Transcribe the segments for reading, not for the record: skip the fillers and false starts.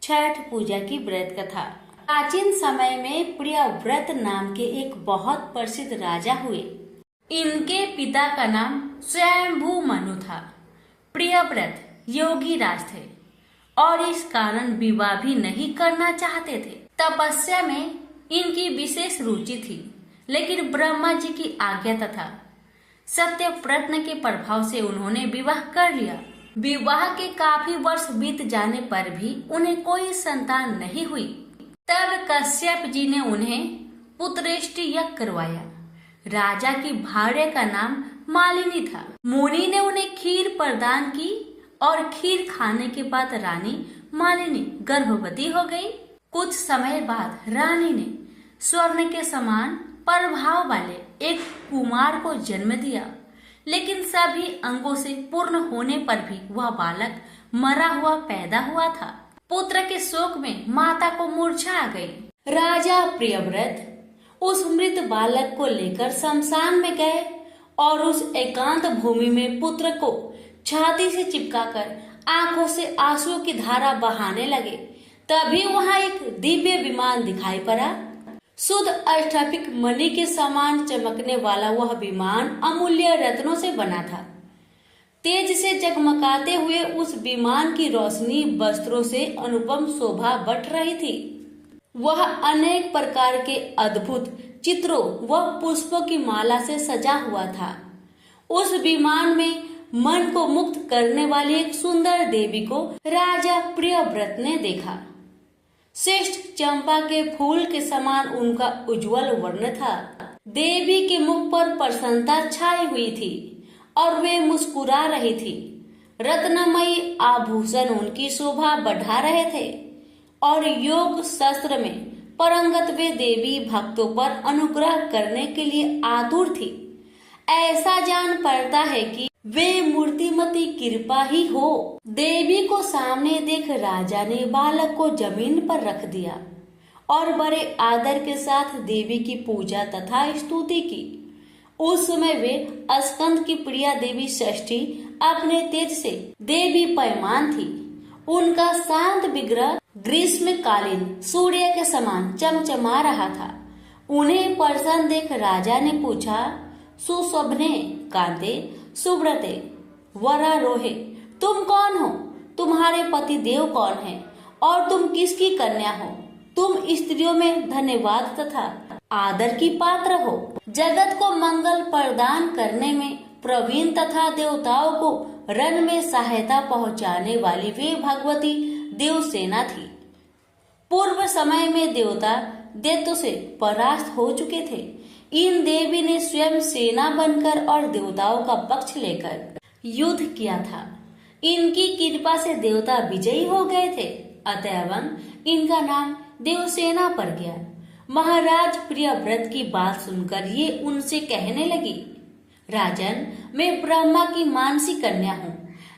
छठ पूजा की व्रत कथा। प्राचीन समय में प्रियव्रत नाम के एक बहुत प्रसिद्ध राजा हुए। इनके पिता का नाम स्वयंभू मनु था। प्रियव्रत योगी राज थे और इस कारण विवाह भी नहीं करना चाहते थे। तपस्या में इनकी विशेष रुचि थी, लेकिन ब्रह्मा जी की आज्ञा तथा सत्य प्रयत्न के प्रभाव से उन्होंने विवाह कर लिया। विवाह के काफी वर्ष बीत जाने पर भी उन्हें कोई संतान नहीं हुई। तब कश्यप जी ने उन्हें पुत्रेष्टि यज्ञ करवाया। राजा की भार्या का नाम मालिनी था। मुनि ने उन्हें खीर प्रदान की और खीर खाने के बाद रानी मालिनी गर्भवती हो गई। कुछ समय बाद रानी ने स्वर्ण के समान प्रभाव वाले एक कुमार को जन्म दिया, लेकिन सभी अंगों से पूर्ण होने पर भी वह बालक मरा हुआ पैदा हुआ था। पुत्र के शोक में माता को मूर्छा आ गई। राजा प्रियव्रत उस मृत बालक को लेकर शमशान में गए और उस एकांत भूमि में पुत्र को छाती से चिपकाकर आंखों से आंसुओं की धारा बहाने लगे। तभी वहां एक दिव्य विमान दिखाई पड़ा। शुद्ध अष्टफिक मणि के समान चमकने वाला वह विमान अमूल्य रत्नों से बना था। तेज से जगमगाते हुए उस विमान की रोशनी वस्त्रों से अनुपम शोभा बढ़ रही थी। वह अनेक प्रकार के अद्भुत चित्रों व पुष्पों की माला से सजा हुआ था। उस विमान में मन को मुक्त करने वाली एक सुंदर देवी को राजा प्रियव्रत ने देखा। श्रेष्ठ चंपा के फूल के समान उनका उज्जवल वर्ण था। देवी के मुख पर प्रसन्नता छाई हुई थी और वे मुस्कुरा रही थी। रत्नमयी आभूषण उनकी शोभा बढ़ा रहे थे और योग शास्त्र में परंगत वे देवी भक्तों पर अनुग्रह करने के लिए आतुर थी। ऐसा जान पड़ता है कि वे मूर्तिमती कृपा ही हो। देवी को सामने देख राजा ने बालक को जमीन पर रख दिया और बड़े आदर के साथ देवी की पूजा तथा स्तुति की। उस समय वे स्कंद की प्रिया देवी षष्ठी अपने तेज से देवी पैमान थी। उनका शांत विग्रह ग्रीष्मकालीन सूर्य के समान चमचमा रहा था। उन्हें प्रसन्न देख राजा ने पूछा, सुशोभने कांते सुब्रते वरारोहे, तुम कौन हो? तुम्हारे पति देव कौन है और तुम किसकी कन्या हो? तुम स्त्रियों में धन्यवाद तथा आदर की पात्र हो। जगत को मंगल प्रदान करने में प्रवीण तथा देवताओं को रण में सहायता पहुंचाने वाली वे भगवती देवसेना थी। पूर्व समय में देवता दैत्यों से परास्त हो चुके थे। इन देवी ने स्वयं सेना बनकर और देवताओं का पक्ष लेकर युद्ध किया था। इनकी कृपा से देवता विजयी हो गए थे, अतएव इनका नाम देवसेना पड़ गया। महाराज प्रियव्रत की बात सुनकर ये उनसे कहने लगी, राजन, मैं ब्रह्मा की मानसी कन्या हूँ।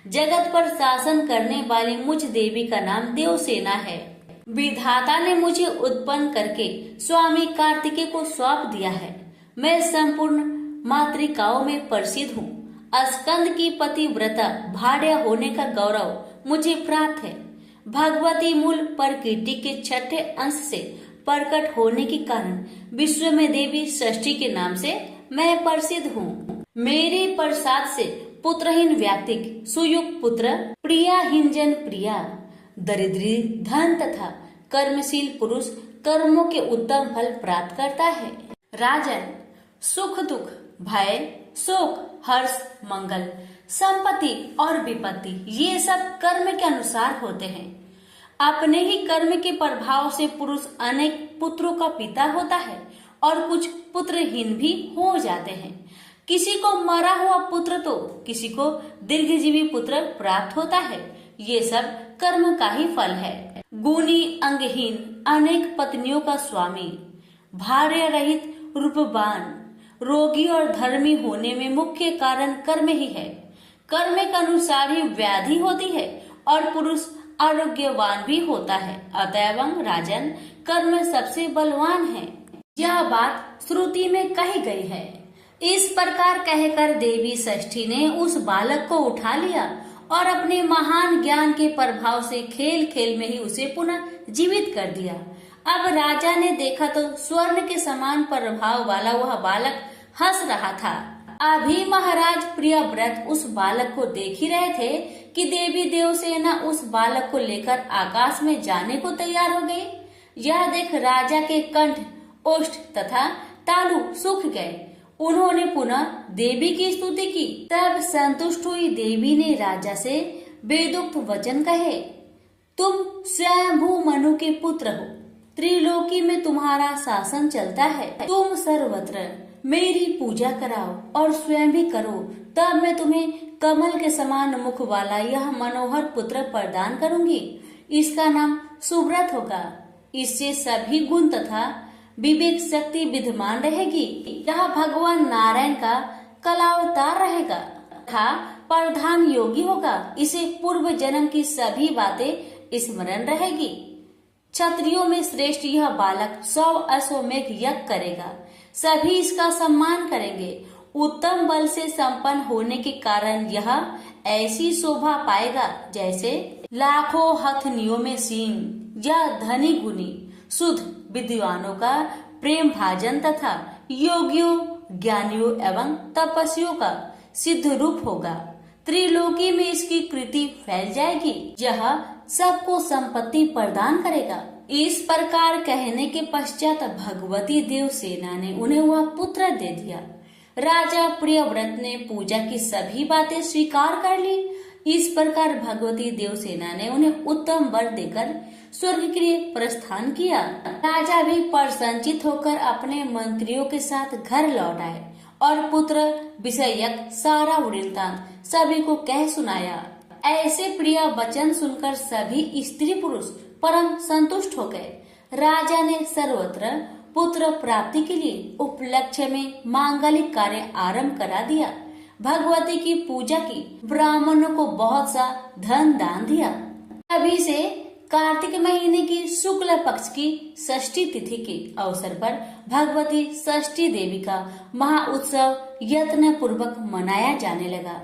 जगत पर शासन करने वाली मुझ देवी का नाम देवसेना है। विधाता ने मुझे उत्पन्न करके स्वामी कार्तिकेय को सौंप दिया है। मैं संपूर्ण मातृकाओं में प्रसिद्ध हूँ। स्कंद की पतिव्रता भार्या होने का गौरव मुझे प्राप्त है। भगवती मूल प्रकृति के छठे अंश से प्रकट होने के कारण विश्व में देवी षष्ठी के नाम से मैं प्रसिद्ध हूँ। मेरे प्रसाद से पुत्रहीन व्यक्ति सुयुक्त पुत्र, प्रियाहीन जन प्रिया, दरिद्री धन तथा कर्मशील पुरुष कर्मों के उत्तम फल प्राप्त करता है। राजन, सुख दुख भय शोक हर्ष मंगल संपत्ति और विपत्ति ये सब कर्म के अनुसार होते हैं। अपने ही कर्म के प्रभाव से पुरुष अनेक पुत्रों का पिता होता है और कुछ पुत्रहीन भी हो जाते हैं। किसी को मरा हुआ पुत्र तो किसी को दीर्घजीवी पुत्र प्राप्त होता है। ये सब कर्म का ही फल है। गुणी अंगहीन अनेक पत्नियों का स्वामी, भार्य रहित रूपवान, रोगी और धर्मी होने में मुख्य कारण कर्म ही है। कर्म के अनुसार ही व्याधि होती है और पुरुष आरोग्यवान भी होता है। अतएव राजन, कर्म सबसे बलवान है। यह बात श्रुति में कही गई है। इस प्रकार कहकर देवी षष्ठी ने उस बालक को उठा लिया और अपने महान ज्ञान के प्रभाव से खेल खेल में ही उसे पुनः जीवित कर दिया। अब राजा ने देखा तो स्वर्ण के समान प्रभाव वाला वह बालक हंस रहा था। अभी महाराज प्रियव्रत उस बालक को देख ही रहे थे कि देवी देवसेना उस बालक को लेकर आकाश में जाने को तैयार हो गई। यह देख राजा के कंठ, ओष्ठ तथा तालु सूख गए। उन्होंने पुनः देवी की स्तुति की। तब संतुष्ट हुई देवी ने राजा से वेदोक्त वचन कहे, तुम स्वयंभू मनु के पुत्र हो, त्रिलोकी में तुम्हारा शासन चलता है। तुम सर्वत्र मेरी पूजा कराओ और स्वयं भी करो, तब मैं तुम्हें कमल के समान मुख वाला यह मनोहर पुत्र प्रदान करूंगी। इसका नाम सुव्रत होगा। इससे सभी गुण तथा विवेक शक्ति विद्यमान रहेगी। यह भगवान नारायण का कलावतार रहेगा तथा प्रधान योगी होगा। इसे पूर्व जन्म की सभी बातें स्मरण रहेगी। क्षत्रियों में श्रेष्ठ यह बालक 100 अश्वमेघ यज्ञ करेगा। सभी इसका सम्मान करेंगे। उत्तम बल से संपन्न होने के कारण यह ऐसी शोभा पाएगा जैसे लाखों हथनियों में सींग। यह धनी गुनी शुद्ध विद्वानों का प्रेम भाजन तथा योगियों, ज्ञानियों एवं तपस्वियों का सिद्ध रूप होगा। त्रिलोकी में इसकी कृति फैल जाएगी। यह सबको संपत्ति प्रदान करेगा। इस प्रकार कहने के पश्चात भगवती देवसेना ने उन्हें वह पुत्र दे दिया। राजा प्रियव्रत ने पूजा की सभी बातें स्वीकार कर ली। इस प्रकार भगवती देवसेना ने उन्हें उत्तम वर देकर स्वर्ग के लिए प्रस्थान किया। राजा भी प्रसन्नचित होकर अपने मंत्रियों के साथ घर लौट आए और पुत्र विषयक सारा वृत्तांत सभी को कह सुनाया। ऐसे प्रिय वचन सुनकर सभी स्त्री पुरुष परम संतुष्ट हो गए। राजा ने सर्वत्र पुत्र प्राप्ति के लिए उपलक्ष्य में मांगलिक कार्य आरंभ करा दिया। भगवती की पूजा की, ब्राह्मणों को बहुत सा धन दान दिया। अभी से कार्तिक महीने की शुक्ल पक्ष की षष्ठी तिथि के अवसर पर भगवती षष्ठी देवी का महाउत्सव यत्न पूर्वक मनाया जाने लगा।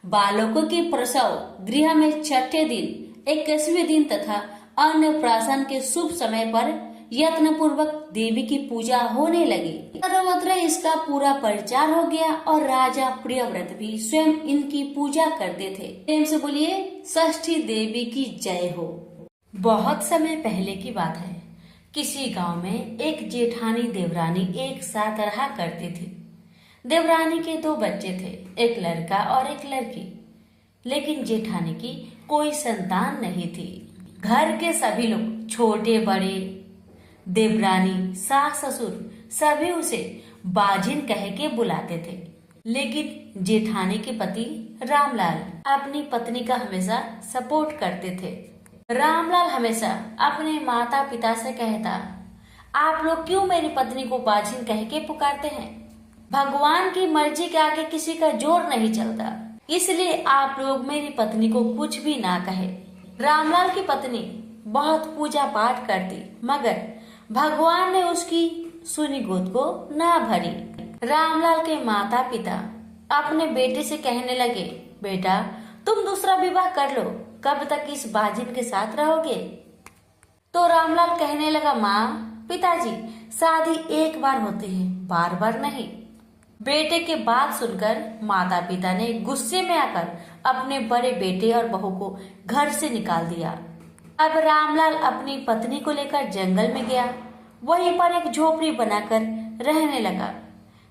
बालकों के प्रसव गृह में छठे दिन, 21वें दिन तथा अन्नप्राशन के शुभ समय पर यत्न पूर्वक देवी की पूजा होने लगी। सर्वत्र इसका पूरा प्रचार हो गया और राजा प्रियव्रत भी स्वयं इनकी पूजा करते थे। प्रेम से बोलिए षष्ठी देवी की जय हो। बहुत समय पहले की बात है। किसी गांव में एक जेठानी देवरानी एक साथ रहा करती थी। देवरानी के 2 बच्चे थे, एक लड़का और एक लड़की। लेकिन जेठानी की कोई संतान नहीं थी। घर के सभी लोग, छोटे बड़े, देवरानी, सास ससुर, सभी उसे बाजिन कह के बुलाते थे। लेकिन जेठानी के पति रामलाल अपनी पत्नी का हमेशा सपोर्ट करते थे। रामलाल हमेशा अपने माता पिता से कहता, आप लोग क्यों मेरी पत्नी को बाजिन कह के पुकारते हैं? भगवान की मर्जी के आगे किसी का जोर नहीं चलता, इसलिए आप लोग मेरी पत्नी को कुछ भी ना कहे। रामलाल की पत्नी बहुत पूजा पाठ करती, मगर भगवान ने उसकी सुनी गोद को ना भरी। रामलाल के माता पिता अपने बेटे से कहने लगे, बेटा तुम दूसरा विवाह कर लो, कब तक इस बाजिन के साथ रहोगे? तो रामलाल कहने लगा, माँ पिताजी शादी एक बार होती है, बार बार नहीं। बेटे के बात सुनकर माता पिता ने गुस्से में आकर अपने बड़े बेटे और बहू को घर से निकाल दिया। अब रामलाल अपनी पत्नी को लेकर जंगल में गया। वहीं पर एक झोपड़ी बनाकर रहने लगा।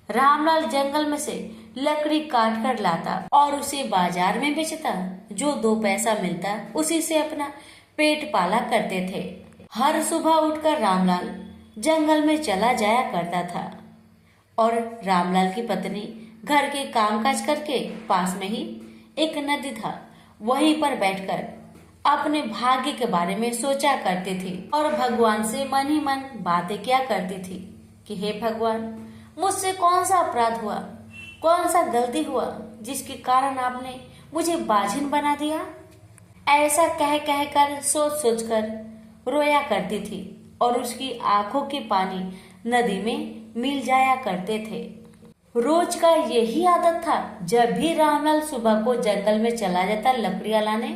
रामलाल जंगल में से लकड़ी काट कर लाता और उसे बाजार में बेचता। जो 2 पैसा मिलता उसी से अपना पेट पाला करते थे। हर सुबह उठकर रामलाल जंगल में चला जाया करता था और रामलाल की पत्नी घर के कामकाज करके पास में ही एक नदी था, वहीं पर बैठकर अपने भाग्य के बारे में सोचा करती थी और भगवान से मन ही मन बातें किया करती थी कि हे भगवान, मुझसे कौन सा अपराध हुआ, कौन सा गलती हुआ जिसके कारण आपने मुझे बाजिन बना दिया? ऐसा कह कह कर सोच सोच कर रोया करती थी और उसकी आंखों के पानी नदी में मिल जाया करते थे। रोज का यही आदत था। जब भी रामलाल सुबह को जंगल में चला जाता लकड़ियां लाने,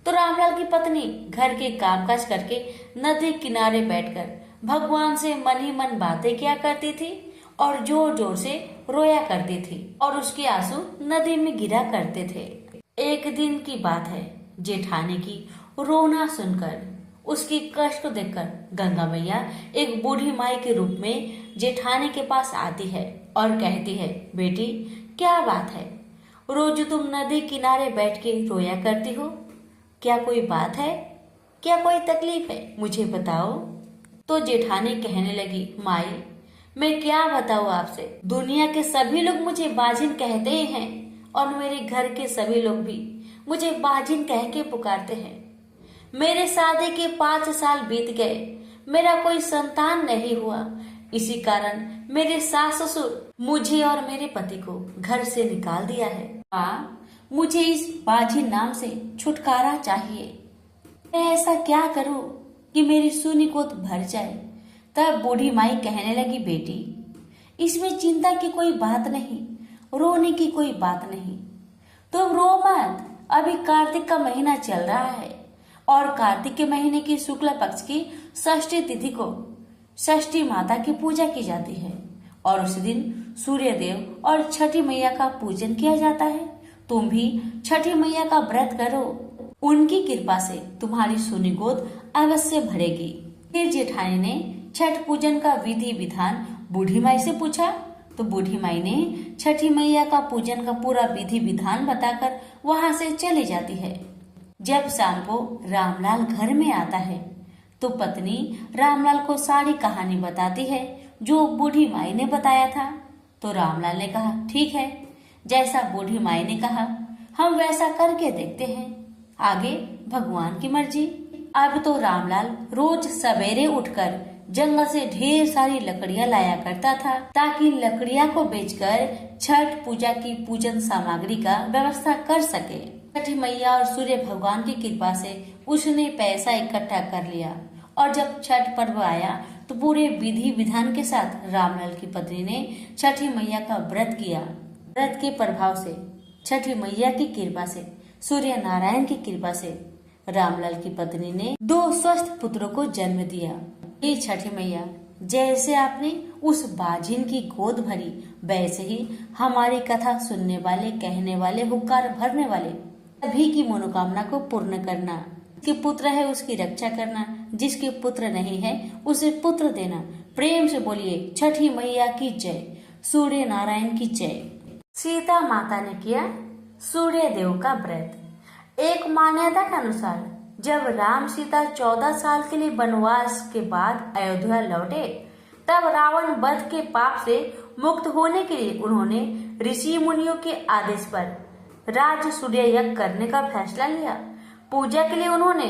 तो रामलाल की पत्नी घर के कामकाज करके नदी किनारे बैठकर भगवान से मन ही मन बातें किया करती थी और जोर जोर से रोया करती थी और उसके आंसू नदी में गिरा करते थे। एक दिन की बात है, जेठानी की रोना सुनकर, उसकी कष्ट को देखकर गंगा मैया एक बूढ़ी माई के रूप में जेठानी के पास आती है और कहती है, बेटी क्या बात है, रोज तुम नदी किनारे बैठ के रोया करती हो, क्या कोई बात है, क्या कोई तकलीफ है, मुझे बताओ। तो जेठानी कहने लगी, माई मैं क्या बताऊँ आपसे, दुनिया के सभी लोग मुझे बाजिन कहते ही हैं और मेरे घर के सभी लोग भी मुझे बाजिन कह के पुकारते हैं। मेरे शादी के 5 साल बीत गए, मेरा कोई संतान नहीं हुआ, इसी कारण मेरे सास ससुर मुझे और मेरे पति को घर से निकाल दिया है। माँ मुझे इस बाजिन नाम से छुटकारा चाहिए, मैं ऐसा क्या करूँ कि मेरी सूनी गोद भर जाए। तब बूढ़ी माई कहने लगी, बेटी इसमें चिंता की कोई बात नहीं, रोने की कोई बात नहीं, तुम रो मत, अभी कार्तिक का महीना चल रहा है और कार्तिक के महीने की शुक्ल पक्ष की षष्ठी तिथि को षष्ठी माता की पूजा की जाती है और उस दिन सूर्य देव और छठी मैया का पूजन किया जाता है। तुम भी छठी मैया का व्रत करो, उनकी कृपा से तुम्हारी सूनी गोद अवश्य भरेगी। फिर जेठानी ने छठ पूजन का विधि विधान बूढ़ी माई से पूछा, तो बूढ़ी माई ने छठी मैया का पूजन का पूरा विधि विधान बताकर वहां से चली जाती है। जब शाम को रामलाल घर में आता है तो पत्नी रामलाल को सारी कहानी बताती है जो बूढ़ी माई ने बताया था। तो रामलाल ने कहा, ठीक है, जैसा बूढ़ी माई ने कहा हम वैसा करके देखते हैं, आगे भगवान की मर्जी। अब तो रामलाल रोज सवेरे उठकर जंगल से ढेर सारी लकड़ियां लाया करता था ताकि लकड़ियां को बेचकर छठ पूजा की पूजन सामग्री का व्यवस्था कर सके। छठी मैया और सूर्य भगवान की कृपा से उसने पैसा इकट्ठा कर लिया और जब छठ पर्व आया तो पूरे विधि विधान के साथ रामलाल की पत्नी ने छठी मैया का व्रत किया। व्रत के प्रभाव से, छठी मैया की कृपा से, सूर्य नारायण की कृपा से रामलाल की पत्नी ने 2 स्वस्थ पुत्रों को जन्म दिया। ये छठी मैया, जैसे आपने उस बाजिन की गोद भरी, वैसे ही हमारी कथा सुनने वाले, कहने वाले, हुक्कार भरने वाले सभी की मनोकामना को पूर्ण करना। जिसके पुत्र है उसकी रक्षा करना, जिसके पुत्र नहीं है उसे पुत्र देना। प्रेम से बोलिए छठी मैया की जय, सूर्य नारायण की जय। सीता माता ने किया सूर्य देव का व्रत। एक मान्यता के अनुसार जब राम सीता 14 साल के लिए वनवास के बाद अयोध्या लौटे, तब रावण वध के पाप से मुक्त होने के लिए उन्होंने ऋषि मुनियों के आदेश पर राज सूर्य यज्ञ करने का फैसला लिया। पूजा के लिए उन्होंने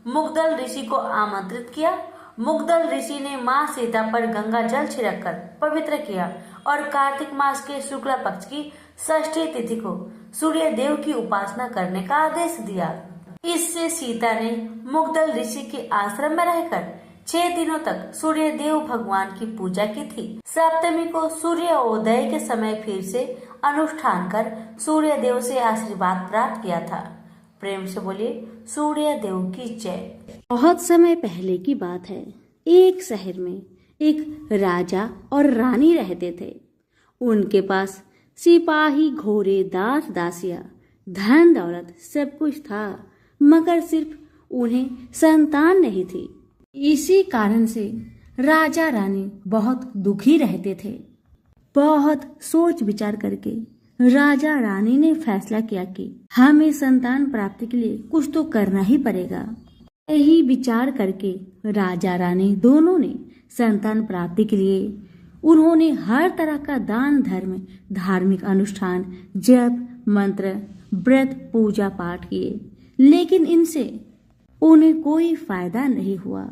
मुग्दल ऋषि को आमंत्रित किया। मुग्दल ऋषि ने माँ सीता पर गंगा जल छिड़ककर पवित्र किया और कार्तिक मास के शुक्ल पक्ष की षष्ठी तिथि को सूर्य देव की उपासना करने का आदेश दिया। इससे सीता ने मुग्दल ऋषि के आश्रम में रहकर 6 दिनों तक सूर्य देव भगवान की पूजा की थी। सप्तमी को सूर्योदय के समय फिर से अनुष्ठान कर सूर्य देव से आशीर्वाद प्राप्त किया था। प्रेम से बोलिए सूर्य देव की जय। बहुत समय पहले की बात है। एक शहर में एक राजा और रानी रहते थे। उनके पास सिपाही, घोड़े, दास दासियां, धन दौलत सब कुछ था, मगर सिर्फ उन्हें संतान नहीं थी। इसी कारण से राजा रानी बहुत दुखी रहते थे। बहुत सोच विचार करके राजा रानी ने फैसला किया कि हमें संतान प्राप्ति के लिए कुछ तो करना ही पड़ेगा। यही विचार करके राजा रानी दोनों ने संतान प्राप्ति के लिए उन्होंने हर तरह का दान धर्म, धार्मिक अनुष्ठान, जप, मंत्र, व्रत, पूजा पाठ किए, लेकिन इनसे उन्हें कोई फायदा नहीं हुआ।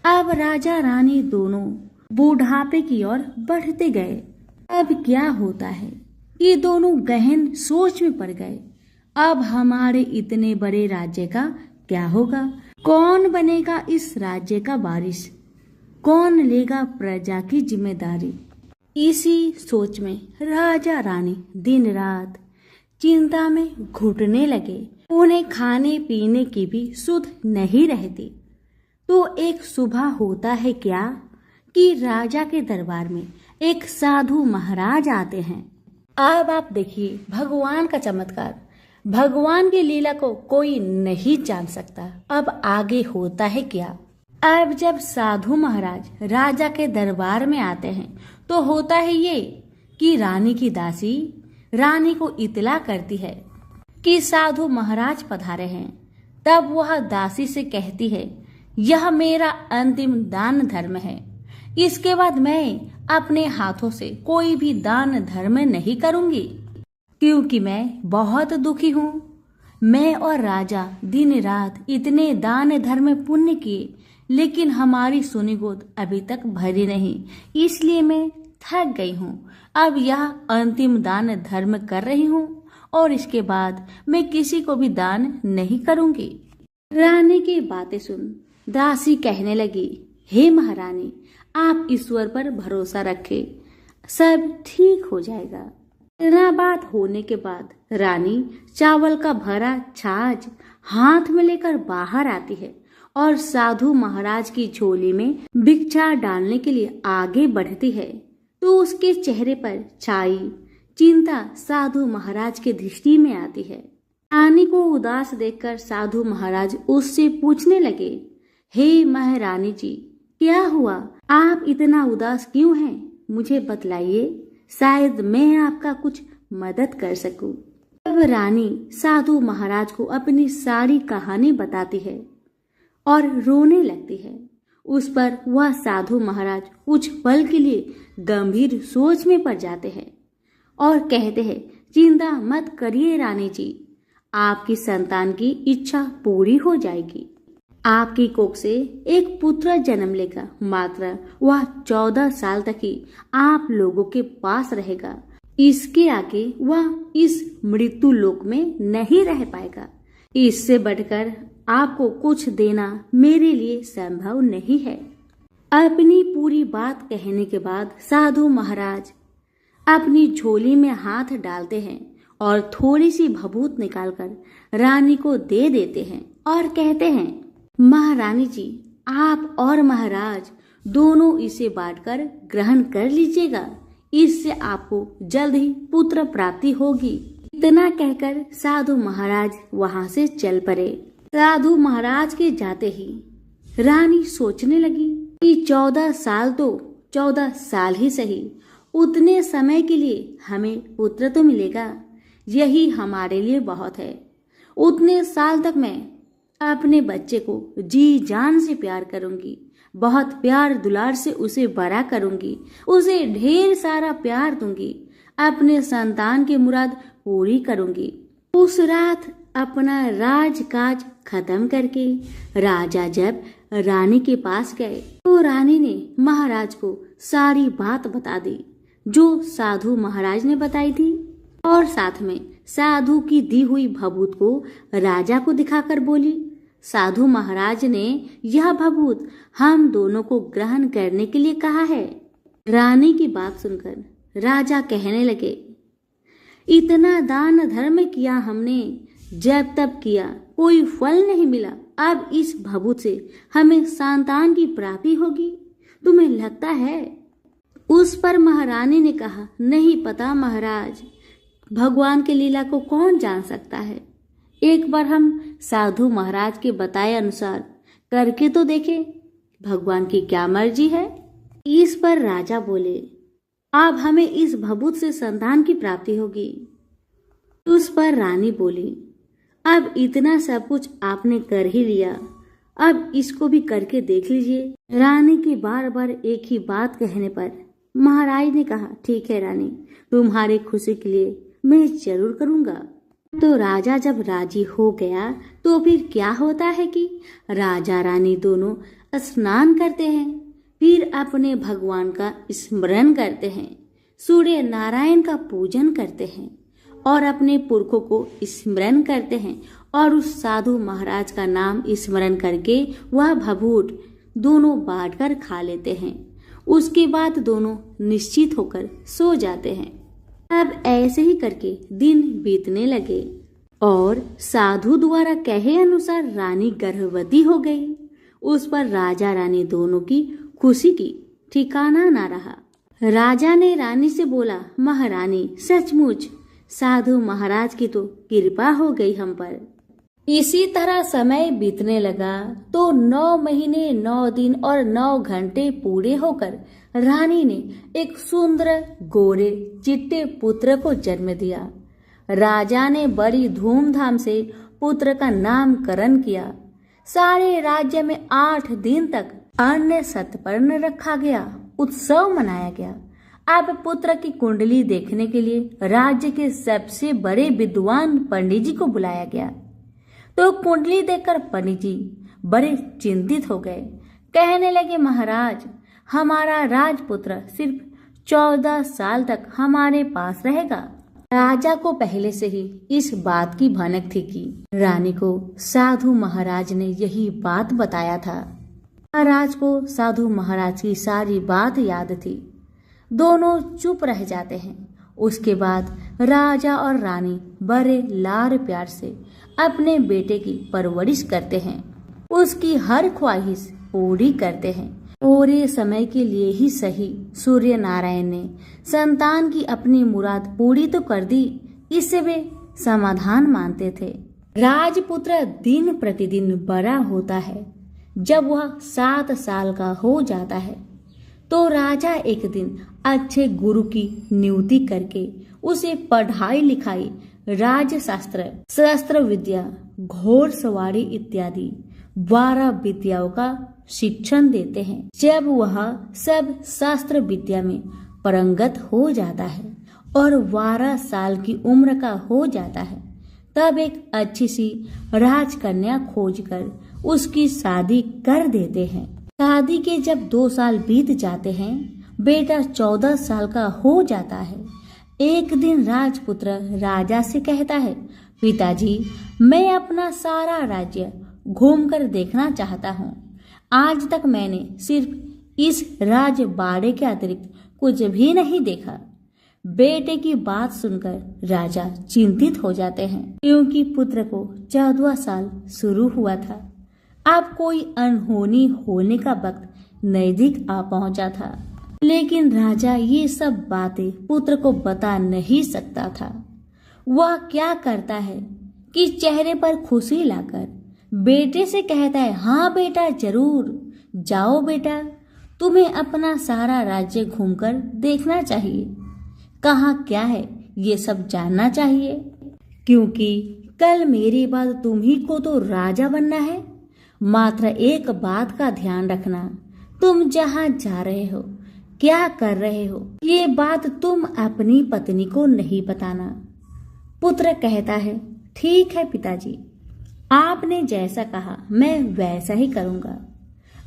अब राजा रानी दोनों बुढ़ापे की ओर बढ़ते गए। अब क्या होता है, ये दोनों गहन सोच में पड़ गए। अब हमारे इतने बड़े राज्य का क्या होगा? कौन बनेगा इस राज्य का वारिस? कौन लेगा प्रजा की जिम्मेदारी? इसी सोच में राजा रानी दिन रात चिंता में घुटने लगे। उन्हें खाने पीने की भी सुध नहीं रहती। तो एक सुबह होता है क्या कि राजा के दरबार में एक साधु महाराज आते हैं। अब आप देखिए भगवान का चमत्कार। भगवान की लीला को कोई नहीं जान सकता। अब आगे होता है क्या। अब जब साधु महाराज राजा के दरबार में आते हैं तो होता है ये कि रानी की दासी रानी को इतला करती है कि साधु महाराज पधारे हैं। तब वह दासी से कहती है, यह मेरा अंतिम दान धर्म है। इसके बाद मैं अपने हाथों से कोई भी दान धर्म नहीं करूंगी, क्योंकि मैं बहुत दुखी हूँ। मैं और राजा दिन रात इतने दान धर्म पुण्य किए, लेकिन हमारी सुनी गोद अभी तक भरी नहीं, इसलिए मैं थक गई हूँ। अब यह अंतिम दान धर्म कर रही हूँ और इसके बाद मैं किसी को भी दान नहीं करूंगी। रानी की बातें सुन दासी कहने लगी, हे महारानी, आप ईश्वर पर भरोसा रखें, सब ठीक हो जाएगा। इतना बात होने के बाद रानी चावल का भरा छाछ हाथ में लेकर बाहर आती है और साधु महाराज की झोली में भिक्षा डालने के लिए आगे बढ़ती है। तो उसके चेहरे पर छाई चिंता साधु महाराज के दृष्टि में आती है। रानी को उदास देखकर साधु महाराज उससे पूछने लगे, हे महारानी जी, क्या हुआ? आप इतना उदास क्यों हैं? मुझे बतलाइए, शायद मैं आपका कुछ मदद कर सकूं। तब रानी साधु महाराज को अपनी सारी कहानी बताती है और रोने लगती है। उस पर वह साधु महाराज कुछ पल के लिए गंभीर सोच में पड़ जाते हैं और कहते हैं, चिंता मत करिए रानी जी, आपकी संतान की इच्छा पूरी हो जाएगी। आपकी कोख से एक पुत्र जन्म लेगा, मात्र वह 14 साल तक ही आप लोगों के पास रहेगा। इसके आगे वह इस मृत्यु लोक में नहीं रह पाएगा। इससे बढ़कर आपको कुछ देना मेरे लिए संभव नहीं है। अपनी पूरी बात कहने के बाद साधु महाराज अपनी झोली में हाथ डालते हैं और थोड़ी सी भभूत निकालकर रानी को दे देते हैं और कहते हैं, महारानी जी, आप और महाराज दोनों इसे बांटकर ग्रहण कर लीजिएगा, इससे आपको जल्द ही पुत्र प्राप्ति होगी। इतना कहकर साधु महाराज वहां से चल पड़े। साधु महाराज के जाते ही रानी सोचने लगी कि 14 साल तो 14 साल ही सही, उतने समय के लिए हमें पुत्र तो मिलेगा, यही हमारे लिए बहुत है। उतने साल तक मैं अपने बच्चे को जी जान से प्यार करूंगी, बहुत प्यार दुलार से उसे बड़ा करूंगी, उसे ढेर सारा प्यार दूंगी, अपने संतान की मुराद पूरी करूंगी। उस रात अपना राजकाज खत्म करके राजा जब रानी के पास गए तो रानी ने महाराज को सारी बात बता दी जो साधु महाराज ने बताई थी, और साथ में साधु की दी हुई भभूत को राजा को दिखाकर बोली, साधु महाराज ने यह भभूत हम दोनों को ग्रहण करने के लिए कहा है। रानी की बात सुनकर राजा कहने लगे, इतना दान धर्म किया हमने, जब तब किया, कोई फल नहीं मिला। अब इस भभूत से हमें संतान की प्राप्ति होगी, तुम्हें लगता है? उस पर महारानी ने कहा, नहीं पता महाराज, भगवान की लीला को कौन जान सकता है। एक बार हम साधु महाराज के बताए अनुसार करके तो देखें, भगवान की क्या मर्जी है। इस पर राजा बोले, अब हमें इस भभूत से संतान की प्राप्ति होगी। उस पर रानी बोली, अब इतना सब कुछ आपने कर ही लिया, अब इसको भी करके देख लीजिए। रानी की बार बार एक ही बात कहने पर महाराज ने कहा, ठीक है रानी, तुम्हारी खुशी के लिए मैं जरूर करूंगा। तो राजा जब राजी हो गया तो फिर क्या होता है कि राजा रानी दोनों स्नान करते हैं, फिर अपने भगवान का स्मरण करते हैं, सूर्य नारायण का पूजन करते हैं और अपने पुरखों को स्मरण करते हैं और उस साधु महाराज का नाम स्मरण करके वह भभूत दोनों बांटकर खा लेते हैं। उसके बाद दोनों निश्चित होकर सो जाते हैं। अब ऐसे ही करके दिन बीतने लगे और साधु द्वारा कहे अनुसार रानी गर्भवती हो गई। उस पर राजा रानी दोनों की खुशी की ठिकाना ना रहा। राजा ने रानी से बोला, महारानी सचमुच साधु महाराज की तो कृपा हो गई हम पर। इसी तरह समय बीतने लगा तो 9 महीने 9 दिन और 9 घंटे पूरे होकर रानी ने एक सुंदर गोरे चिट्टे पुत्र को जन्म दिया। राजा ने बड़ी धूमधाम से पुत्र का नामकरण किया। सारे राज्य में 8 दिन तक अन्न सतपर्ण रखा गया, उत्सव मनाया गया। अब पुत्र की कुंडली देखने के लिए राज्य के सबसे बड़े विद्वान पंडित जी को बुलाया गया। तो कुंडली देखकर पंडित जी बड़े चिंतित हो गए। कहने लगे, महाराज हमारा राजपुत्र सिर्फ 14 साल तक हमारे पास रहेगा। राजा को पहले से ही इस बात की भनक थी कि रानी को साधु महाराज ने यही बात बताया था। महाराज को साधु महाराज की सारी बात याद थी। दोनों चुप रह जाते हैं। उसके बाद राजा और रानी बड़े लाड़ प्यार से अपने बेटे की परवरिश करते हैं, उसकी हर ख्वाहिश पूरी करते हैं। पूरे समय के लिए ही सही सूर्य नारायण ने संतान की अपनी मुराद पूरी तो कर दी, इससे वे समाधान मानते थे। राजपुत्र दिन प्रतिदिन बड़ा होता है। जब वह 7 साल का हो जाता है तो राजा एक दिन अच्छे गुरु की नियुक्ति करके उसे पढ़ाई लिखाई, राजशास्त्र, शस्त्र विद्या, घोड़सवारी इत्यादि 12 विद्याओं का शिक्षण देते हैं। जब वह सब शास्त्र विद्या में पारंगत हो जाता है और 12 साल की उम्र का हो जाता है, तब एक अच्छी सी राजकन्या खोजकर उसकी शादी कर देते हैं। शादी के जब 2 साल बीत जाते हैं, बेटा 14 साल का हो जाता है। एक दिन राजपुत्र राजा से कहता है, पिताजी मैं अपना सारा राज्य घूमकर देखना चाहता हूँ। आज तक मैंने सिर्फ इस राजबाड़े के अतिरिक्त कुछ भी नहीं देखा। बेटे की बात सुनकर राजा चिंतित हो जाते हैं, क्योंकि पुत्र को 14वां साल शुरू हुआ था। अब कोई अनहोनी होने का वक्त नजदीक आ पहुंचा था, लेकिन राजा ये सब बातें पुत्र को बता नहीं सकता था। वह क्या करता है कि चेहरे पर खुशी लाकर बेटे से कहता है, हाँ बेटा जरूर जाओ बेटा, तुम्हें अपना सारा राज्य घूमकर देखना चाहिए। कहाँ क्या है ये सब जानना चाहिए, क्योंकि कल मेरे बाद तुम्ही को तो राजा बनना है। मात्र एक बात का ध्यान रखना, तुम जहाँ जा रहे हो, क्या कर रहे हो, ये बात तुम अपनी पत्नी को नहीं बताना। पुत्र कहता है, ठीक है पिताजी, आपने जैसा कहा मैं वैसा ही करूँगा।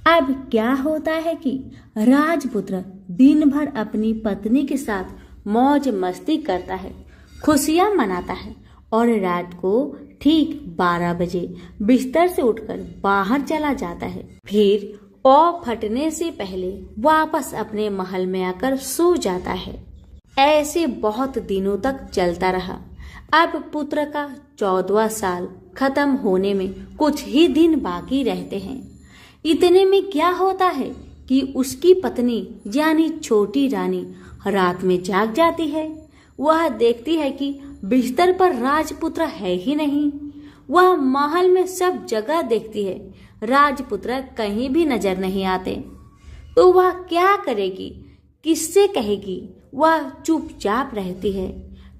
अब क्या होता है कि राजपुत्र दिन भर अपनी पत्नी के साथ मौज मस्ती करता है, खुशियाँ मनाता है और रात को ठीक 12 बजे बिस्तर से उठकर बाहर चला जाता है। फिर पौ फटने से पहले वापस अपने महल में आकर सो जाता है। ऐसे बहुत दिनों तक चलता रहा। अब पुत्र का 14वां साल खत्म होने में कुछ ही दिन बाकी रहते हैं। इतने में क्या होता है कि उसकी पत्नी यानी छोटी रानी रात में जाग जाती है। वह देखती है कि बिस्तर पर राजपुत्र है ही नहीं। वह महल में सब जगह देखती है, राजपुत्र कहीं भी नजर नहीं आते। तो वह क्या करेगी, किससे कहेगी? वह चुपचाप रहती है।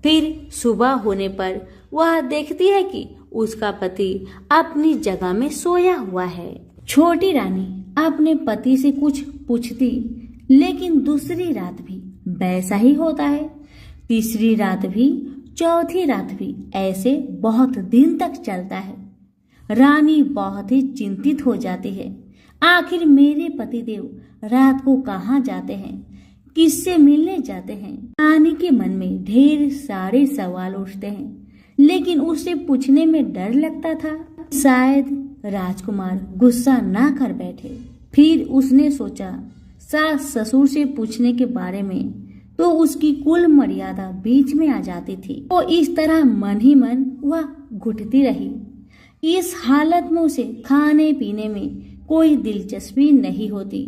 फिर सुबह होने पर वह देखती है कि उसका पति अपनी जगह में सोया हुआ है। छोटी रानी अपने पति से कुछ पूछती, लेकिन दूसरी रात भी वैसा ही होता है, तीसरी रात भी, चौथी रात भी, ऐसे बहुत दिन तक चलता है। रानी बहुत ही चिंतित हो जाती है। आखिर मेरे पतिदेव रात को कहाँ जाते हैं, किससे मिलने जाते हैं? रानी के मन में ढेर सारे सवाल उठते हैं, लेकिन उसे पूछने में डर लगता था, शायद राजकुमार गुस्सा ना कर बैठे। फिर उसने सोचा, सास ससुर से पूछने के बारे में तो उसकी कुल मर्यादा बीच में आ जाती थी। तो इस तरह मन ही मन वह घुटती रही। इस हालत में उसे खाने पीने में कोई दिलचस्पी नहीं होती।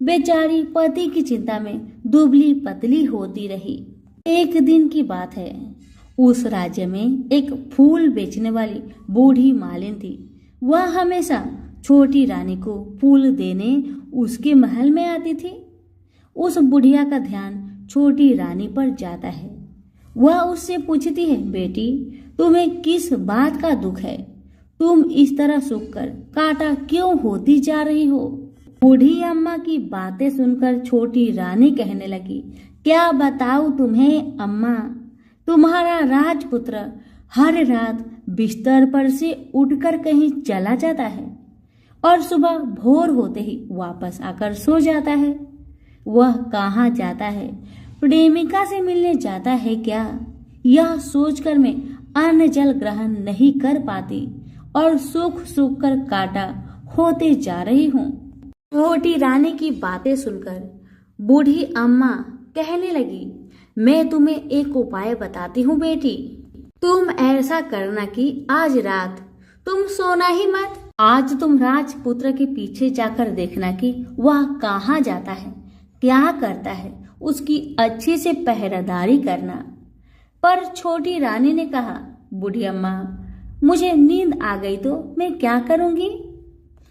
बेचारी पति की चिंता में दुबली पतली होती रही। एक दिन की बात है, उस राज्य में एक फूल बेचने वाली बूढ़ी मालिन थी। वह हमेशा छोटी रानी को फूल देने उसके महल में आती थी। उस बुढ़िया का ध्यान छोटी रानी पर जाता है। वह उससे पूछती है, बेटी तुम्हें किस बात का दुख है? तुम इस तरह सूखकर कांटा क्यों होती जा रही हो? बूढ़ी अम्मा की बातें सुनकर छोटी रानी कहने लगी, क्या बताऊं तुम्हें अम्मा, तुम्हारा राजपुत्र हर रात बिस्तर पर से उठकर कहीं चला जाता है और सुबह भोर होते ही वापस आकर सो जाता है। वह कहाँ जाता है? प्रेमिका से मिलने जाता है क्या? यह सोचकर मैं अन्न जल ग्रहण नहीं कर पाती और सूख सूख कर काटा होते जा रही हूँ। छोटी रानी की बातें सुनकर बूढ़ी अम्मा कहने लगी, मैं तुम्हें एक उपाय बताती हूँ बेटी। तुम ऐसा करना कि आज रात तुम सोना ही मत। आज तुम राजपुत्र के पीछे जाकर देखना कि वह कहाँ जाता है, क्या करता है, उसकी अच्छी से पहरेदारी करना। पर छोटी रानी ने कहा, बूढ़ी अम्मा मुझे नींद आ गई तो मैं क्या करूंगी?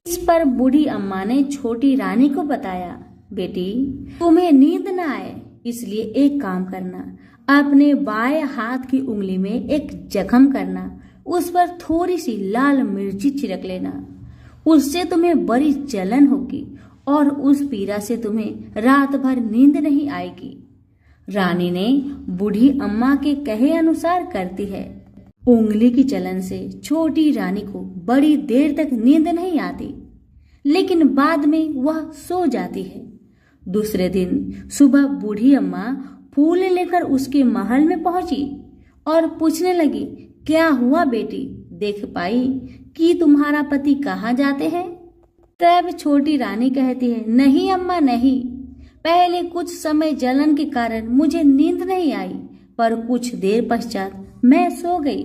इस पर बूढ़ी अम्मा ने छोटी रानी को बताया, बेटी तुम्हें नींद न आए इसलिए एक काम करना, अपने बाएं हाथ की उंगली में एक जख्म करना, उस पर थोड़ी सी लाल मिर्ची छिड़क लेना। उससे तुम्हें बड़ी जलन होगी और उस पीड़ा से तुम्हें रात भर नींद नहीं आएगी। रानी ने बूढ़ी अम्मा के कहे अनुसार करती है। उंगली की जलन से छोटी रानी को बड़ी देर तक नींद नहीं आती, लेकिन बाद में वह सो जाती है। दूसरे दिन सुबह बूढ़ी अम्मा फूल लेकर उसके महल में पहुंची और पूछने लगी, क्या हुआ बेटी, देख पाई कि तुम्हारा पति कहाँ जाते हैं? तब छोटी रानी कहती है, नहीं अम्मा नहीं, पहले कुछ समय जलन के कारण मुझे नींद नहीं आई, पर कुछ देर पश्चात मैं सो गई।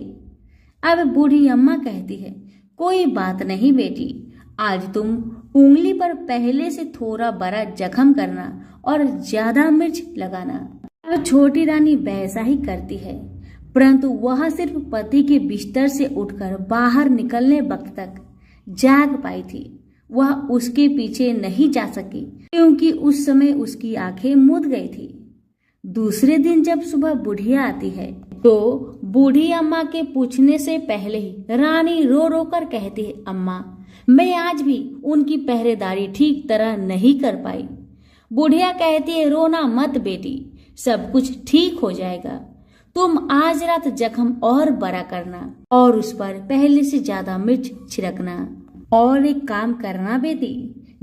अब बूढ़ी अम्मा कहती है, कोई बात नहीं बेटी, आज तुम उंगली पर पहले से थोड़ा बड़ा जख्म करना और ज्यादा मिर्च लगाना। अब छोटी रानी वैसा ही करती है, परंतु वह सिर्फ पति के बिस्तर से उठकर बाहर निकलने वक्त तक जाग पाई थी। वह उसके पीछे नहीं जा सकी क्योंकि उस समय उसकी आंखें मूंद गई थी। दूसरे दिन जब सुबह बुढ़िया आती है तो बूढ़ी अम्मा के पूछने से पहले ही रानी रो रो कर कहती है, अम्मा मैं आज भी उनकी पहरेदारी ठीक तरह नहीं कर पाई। बुढ़िया कहती है, रोना मत बेटी, सब कुछ ठीक हो जाएगा। तुम आज रात जख्म और बड़ा करना और उस पर पहले से ज्यादा मिर्च छिड़कना। और एक काम करना बेटी,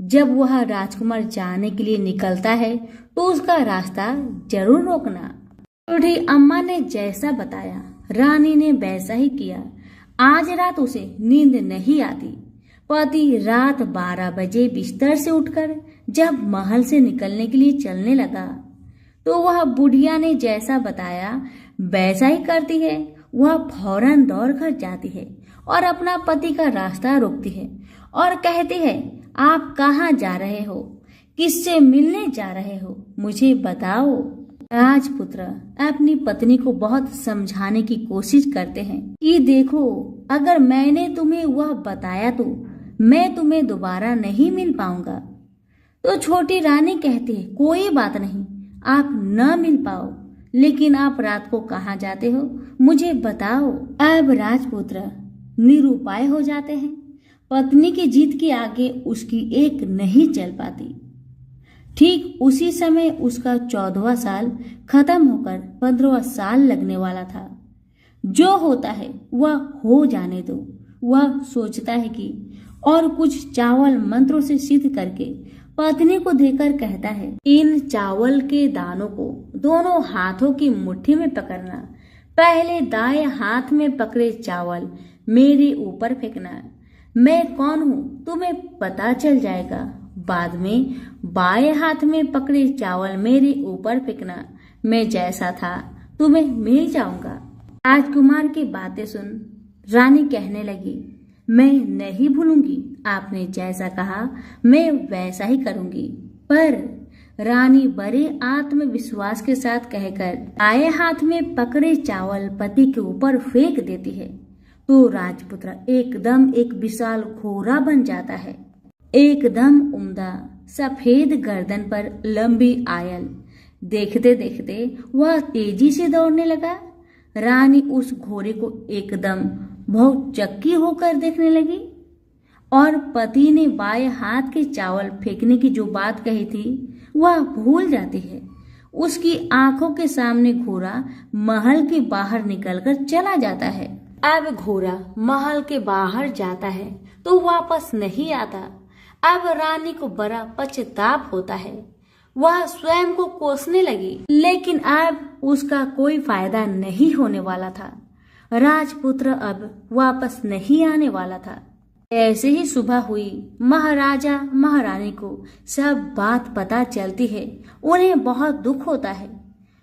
जब वह राजकुमार जाने के लिए निकलता है तो उसका रास्ता जरूर रोकना। बूढ़ी अम्मा ने जैसा बताया रानी ने वैसा ही किया। आज रात उसे नींद नहीं आती। पति रात 12 बजे बिस्तर से उठकर जब महल से निकलने के लिए चलने लगा तो वह बुढ़िया ने जैसा बताया वैसा ही करती है। वह फौरन दौड़ कर जाती है और अपना पति का रास्ता रोकती है और कहती है, आप कहाँ जा रहे हो, किससे मिलने जा रहे हो, मुझे बताओ। राजपुत्र अपनी पत्नी को बहुत समझाने की कोशिश करते हैं कि देखो, अगर मैंने तुम्हें वह बताया तो मैं तुम्हें दोबारा नहीं मिल पाऊंगा। तो छोटी रानी कहती है, कोई बात नहीं, आप न मिल पाओ, लेकिन आप रात को कहाँ जाते हो मुझे बताओ। अब राजपुत्र निरुपाय हो जाते हैं। पत्नी की जीत के आगे उसकी एक नहीं चल पाती। ठीक उसी समय उसका 14वां साल खत्म होकर 15वां साल लगने वाला था। जो होता है वह हो जाने दो, वह सोचता है कि और कुछ चावल मंत्रों से सिद्ध करके पत्नी को देकर कहता है, इन चावल के दानों को दोनों हाथों की मुट्ठी में पकड़ना। पहले दाएं हाथ में पकड़े चावल मेरे ऊपर फेंकना। मैं कौन हूँ तुम्हें पता चल जाएगा। बाद में बाएं हाथ में पकड़े चावल मेरे ऊपर फेंकना, मैं जैसा था तुम्हें मिल जाऊंगा। राजकुमार की बातें सुन रानी कहने लगी, मैं नहीं भूलूंगी, आपने जैसा कहा मैं वैसा ही करूंगी। पर रानी बड़े आत्मविश्वास के साथ कहकर दाएं हाथ में पकड़े चावल पति के ऊपर फेंक देती है तो राजपुत्र एकदम एक विशाल घोड़ा बन जाता है। एकदम उम्दा सफेद गर्दन पर लंबी आयल। देखते देखते वह तेजी से दौड़ने लगा। रानी उस घोड़े को एकदम बहुचक्की होकर देखने लगी और पति ने बाएं हाथ के चावल फेंकने की जो बात कही थी वह भूल जाती है। उसकी आंखों के सामने घोड़ा महल के बाहर निकलकर चला जाता है। अब घोड़ा महल के बाहर जाता है तो वापस नहीं आता। अब रानी को बड़ा पछतावा होता है। वह स्वयं को कोसने लगी, लेकिन अब उसका कोई फायदा नहीं होने वाला था। राजपुत्र अब वापस नहीं आने वाला था। ऐसे ही सुबह हुई। महाराजा महारानी को सब बात पता चलती है। उन्हें बहुत दुख होता है।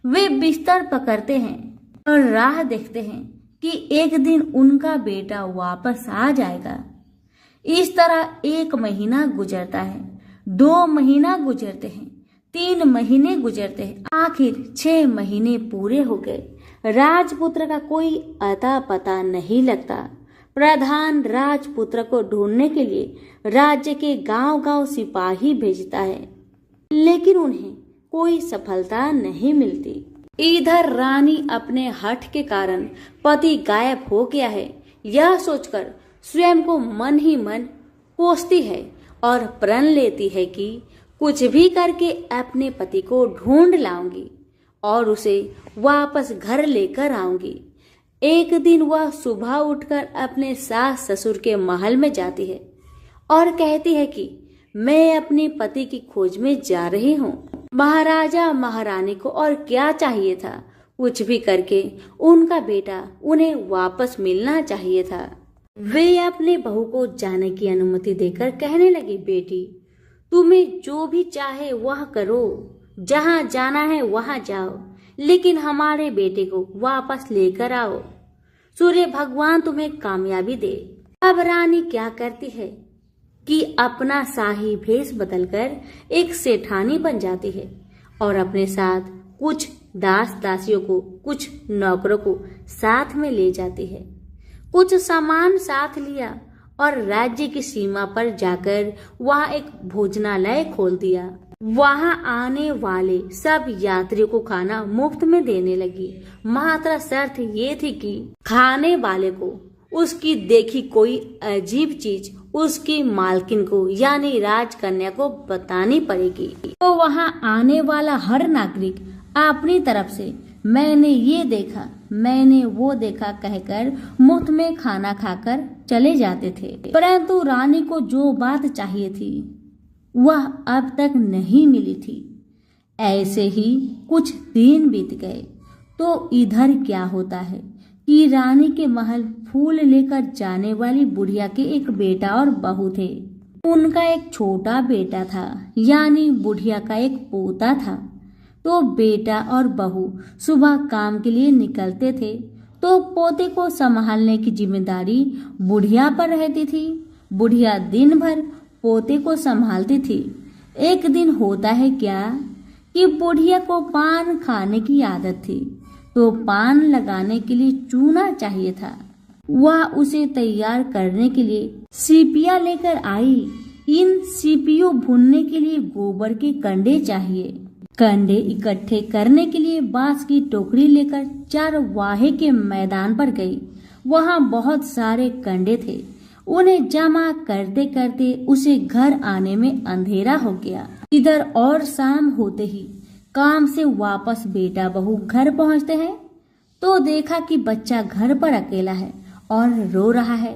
वे बिस्तर पकड़ते हैं और राह देखते हैं कि एक दिन उनका बेटा वापस आ जाएगा। इस तरह 1 महीना गुजरता है, 2 महीना गुजरते हैं, 3 महीने गुजरते हैं, आखिर 6 महीने पूरे हो गए। राजपुत्र का कोई अता पता नहीं लगता। प्रधान राजपुत्र को ढूंढने के लिए राज्य के गांव-गांव सिपाही भेजता है, लेकिन उन्हें कोई सफलता नहीं मिलती। इधर रानी अपने हठ के कारण पति गायब हो गया है यह सोचकर स्वयं को मन ही मन कोसती है और प्रण लेती है कि कुछ भी करके अपने पति को ढूंढ लाऊंगी और उसे वापस घर लेकर आऊंगी। एक दिन वह सुबह उठकर अपने सास ससुर के महल में जाती है और कहती है कि मैं अपने पति की खोज में जा रही हूँ। महाराजा महारानी को और क्या चाहिए था, कुछ भी करके उनका बेटा उन्हें वापस मिलना चाहिए था। वे अपने बहू को जाने की अनुमति देकर कहने लगी, बेटी तुम्हें जो भी चाहे वह करो, जहाँ जाना है वहाँ जाओ, लेकिन हमारे बेटे को वापस लेकर आओ। सूर्य भगवान तुम्हें कामयाबी दे। अब रानी क्या करती है कि अपना शाही भेष बदलकर एक सेठानी बन जाती है और अपने साथ कुछ दास दासियों को, कुछ नौकरों को साथ में ले जाती है। कुछ सामान साथ लिया और राज्य की सीमा पर जाकर वहां एक भोजनालय खोल दिया। वहां आने वाले सब यात्रियों को खाना मुफ्त में देने लगी। मात्र शर्त ये थी कि खाने वाले को उसकी देखी कोई अजीब चीज उसकी मालकिन को यानी राजकन्या को बतानी पड़ेगी। तो वहां आने वाला हर नागरिक अपनी तरफ से मैंने ये देखा, मैंने वो देखा कहकर मुफ्त में खाना खाकर चले जाते थे। परंतु रानी को जो बात चाहिए थी वह अब तक नहीं मिली थी। ऐसे ही कुछ दिन बीत गए तो इधर क्या होता है कि रानी के महल फूल लेकर जाने वाली बुढ़िया के एक बेटा और बहू थे। उनका एक छोटा बेटा था, यानी बुढ़िया का एक पोता था। तो बेटा और बहू सुबह काम के लिए निकलते थे तो पोते को संभालने की जिम्मेदारी बुढ़िया पर रहती थी। बुढ़िया दिन भर पोते को संभालती थी। एक दिन होता है क्या कि बुढ़िया को पान खाने की आदत थी, तो पान लगाने के लिए चूना चाहिए था। वह उसे तैयार करने के लिए सीपियां लेकर आई। इन सीपियों भूनने के लिए गोबर के कंडे चाहिए। कंडे इकट्ठे करने के लिए बांस की टोकरी लेकर चरवाहे के मैदान पर गई। वहां बहुत सारे कंडे थे। उन्हें जमा करते करते उसे घर आने में अंधेरा हो गया। इधर और शाम होते ही काम से वापस बेटा बहू घर पहुंचते हैं तो देखा कि बच्चा घर पर अकेला है और रो रहा है।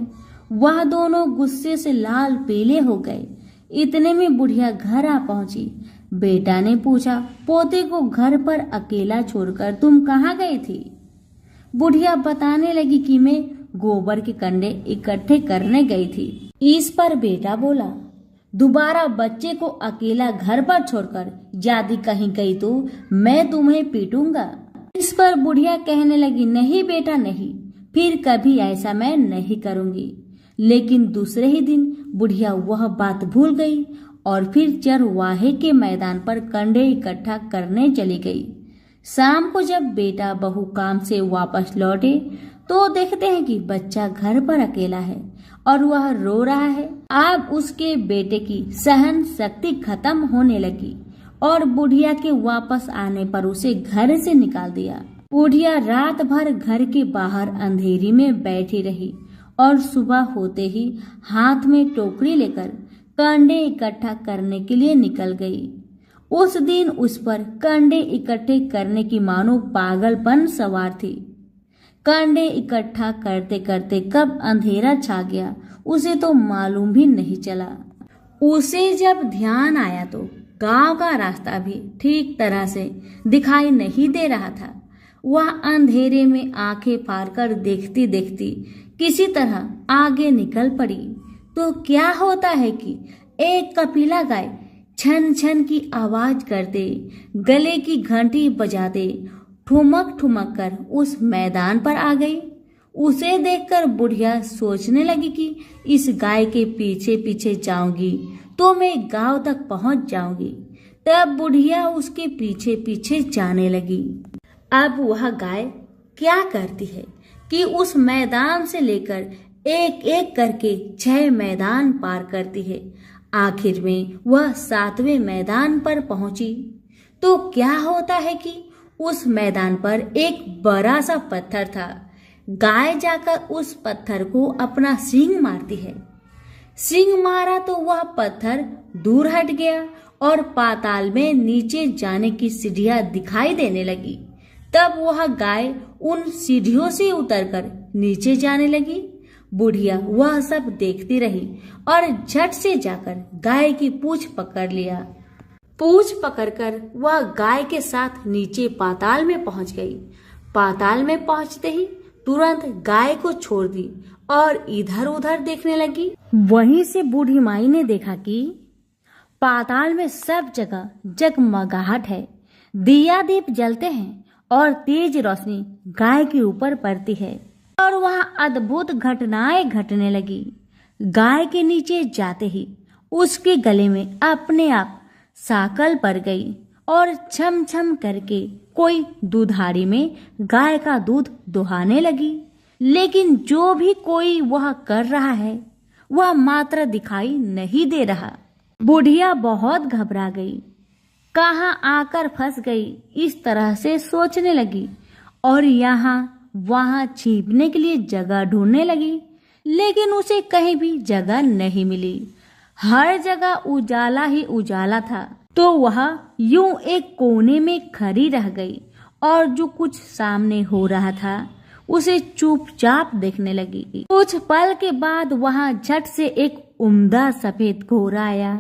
वह दोनों गुस्से से लाल पीले हो गए। इतने में बुढ़िया घर आ पहुंची। बेटा ने पूछा, पोते को घर पर अकेला छोड़कर तुम कहाँ गई थी? बुढ़िया बताने लगी कि मैं गोबर के कंडे इकट्ठे करने गई थी। इस पर बेटा बोला, दोबारा बच्चे को अकेला घर पर छोड़कर यदि कहीं गई तो मैं तुम्हें पीटूंगा। इस पर बुढ़िया कहने लगी, नहीं बेटा नहीं, फिर कभी ऐसा मैं नहीं करूंगी। लेकिन दूसरे ही दिन बुढ़िया वह बात भूल गई और फिर चरवाहे के मैदान पर कंडे इकट्ठा करने चली गई। शाम को जब बेटा बहू काम से वापस लौटे तो देखते हैं कि बच्चा घर पर अकेला है और वह रो रहा है। अब उसके बेटे की सहन शक्ति खत्म होने लगी और बुढ़िया के वापस आने पर उसे घर से निकाल दिया। बुढ़िया रात भर घर के बाहर अंधेरी में बैठी रही और सुबह होते ही हाथ में टोकरी लेकर कंडे इकट्ठा करने के लिए निकल गई। उस दिन उस पर कंडे इकट्ठे करने की मानो पागलपन सवार थी। कंडे इकट्ठा करते करते कब अंधेरा छा गया उसे तो मालूम भी नहीं चला। उसे जब ध्यान आया तो गांव का रास्ता भी ठीक तरह से दिखाई नहीं दे रहा था। वह अंधेरे में आंखें फाड़कर देखती देखती किसी तरह आगे निकल पड़ी तो क्या होता है कि एक कपिला गाय छन छन की आवाज करते, गले की घंटी बजाते ठुमक ठुमक कर उस मैदान पर आ गई। उसे देखकर बुढ़िया सोचने लगी कि इस गाय के पीछे पीछे जाऊंगी तो मैं गांव तक पहुंच जाऊंगी। तब बुढ़िया उसके पीछे पीछे जाने लगी। अब वह गाय क्या करती है कि उस मैदान से लेकर एक एक करके 6 मैदान पार करती है। आखिर में वह 7वें मैदान पर पहुंची तो क्या होता है कि उस मैदान पर एक बड़ा सा पत्थर था। गाय जाकर उस पत्थर को अपना सींग मारती है। सींग मारा तो वह पत्थर दूर हट गया और पाताल में नीचे जाने की सीढ़ियां दिखाई देने लगी। तब वह गाय उन सीढ़ियों से उतरकर नीचे जाने लगी। बुढ़िया वह सब देखती रही और झट से जाकर गाय की पूंछ पकड़ लिया। पूंछ पकड़कर वह गाय के साथ नीचे पाताल में पहुंच गई। पाताल में पहुंचते ही तुरंत गाय को छोड़ दी और इधर उधर देखने लगी। वहीं से बूढ़ी माई ने देखा कि पाताल में सब जगह जगमगाहट है, दिया दीप जलते हैं और तेज रोशनी गाय के ऊपर पड़ती है और वहां अद्भुत घटनाएं घटने लगी। गाय के नीचे जाते ही उसके गले में अपने आप साकल पड़ गई और छम छम करके कोई दूधाड़ी में गाय का दूध दुहाने लगी। लेकिन जो भी कोई वह कर रहा है वह मात्र दिखाई नहीं दे रहा। बुढ़िया बहुत घबरा गई, कहाँ आकर फंस गई, इस तरह से सोचने लगी और यहाँ वहां छिपने के लिए जगह ढूंढने लगी। लेकिन उसे कहीं भी जगह नहीं मिली। हर जगह उजाला ही उजाला था। तो वह यूं एक कोने में खड़ी रह गई और जो कुछ सामने हो रहा था उसे चुपचाप देखने लगी। कुछ पल के बाद वहां झट से एक उम्दा सफेद घोड़ा आया।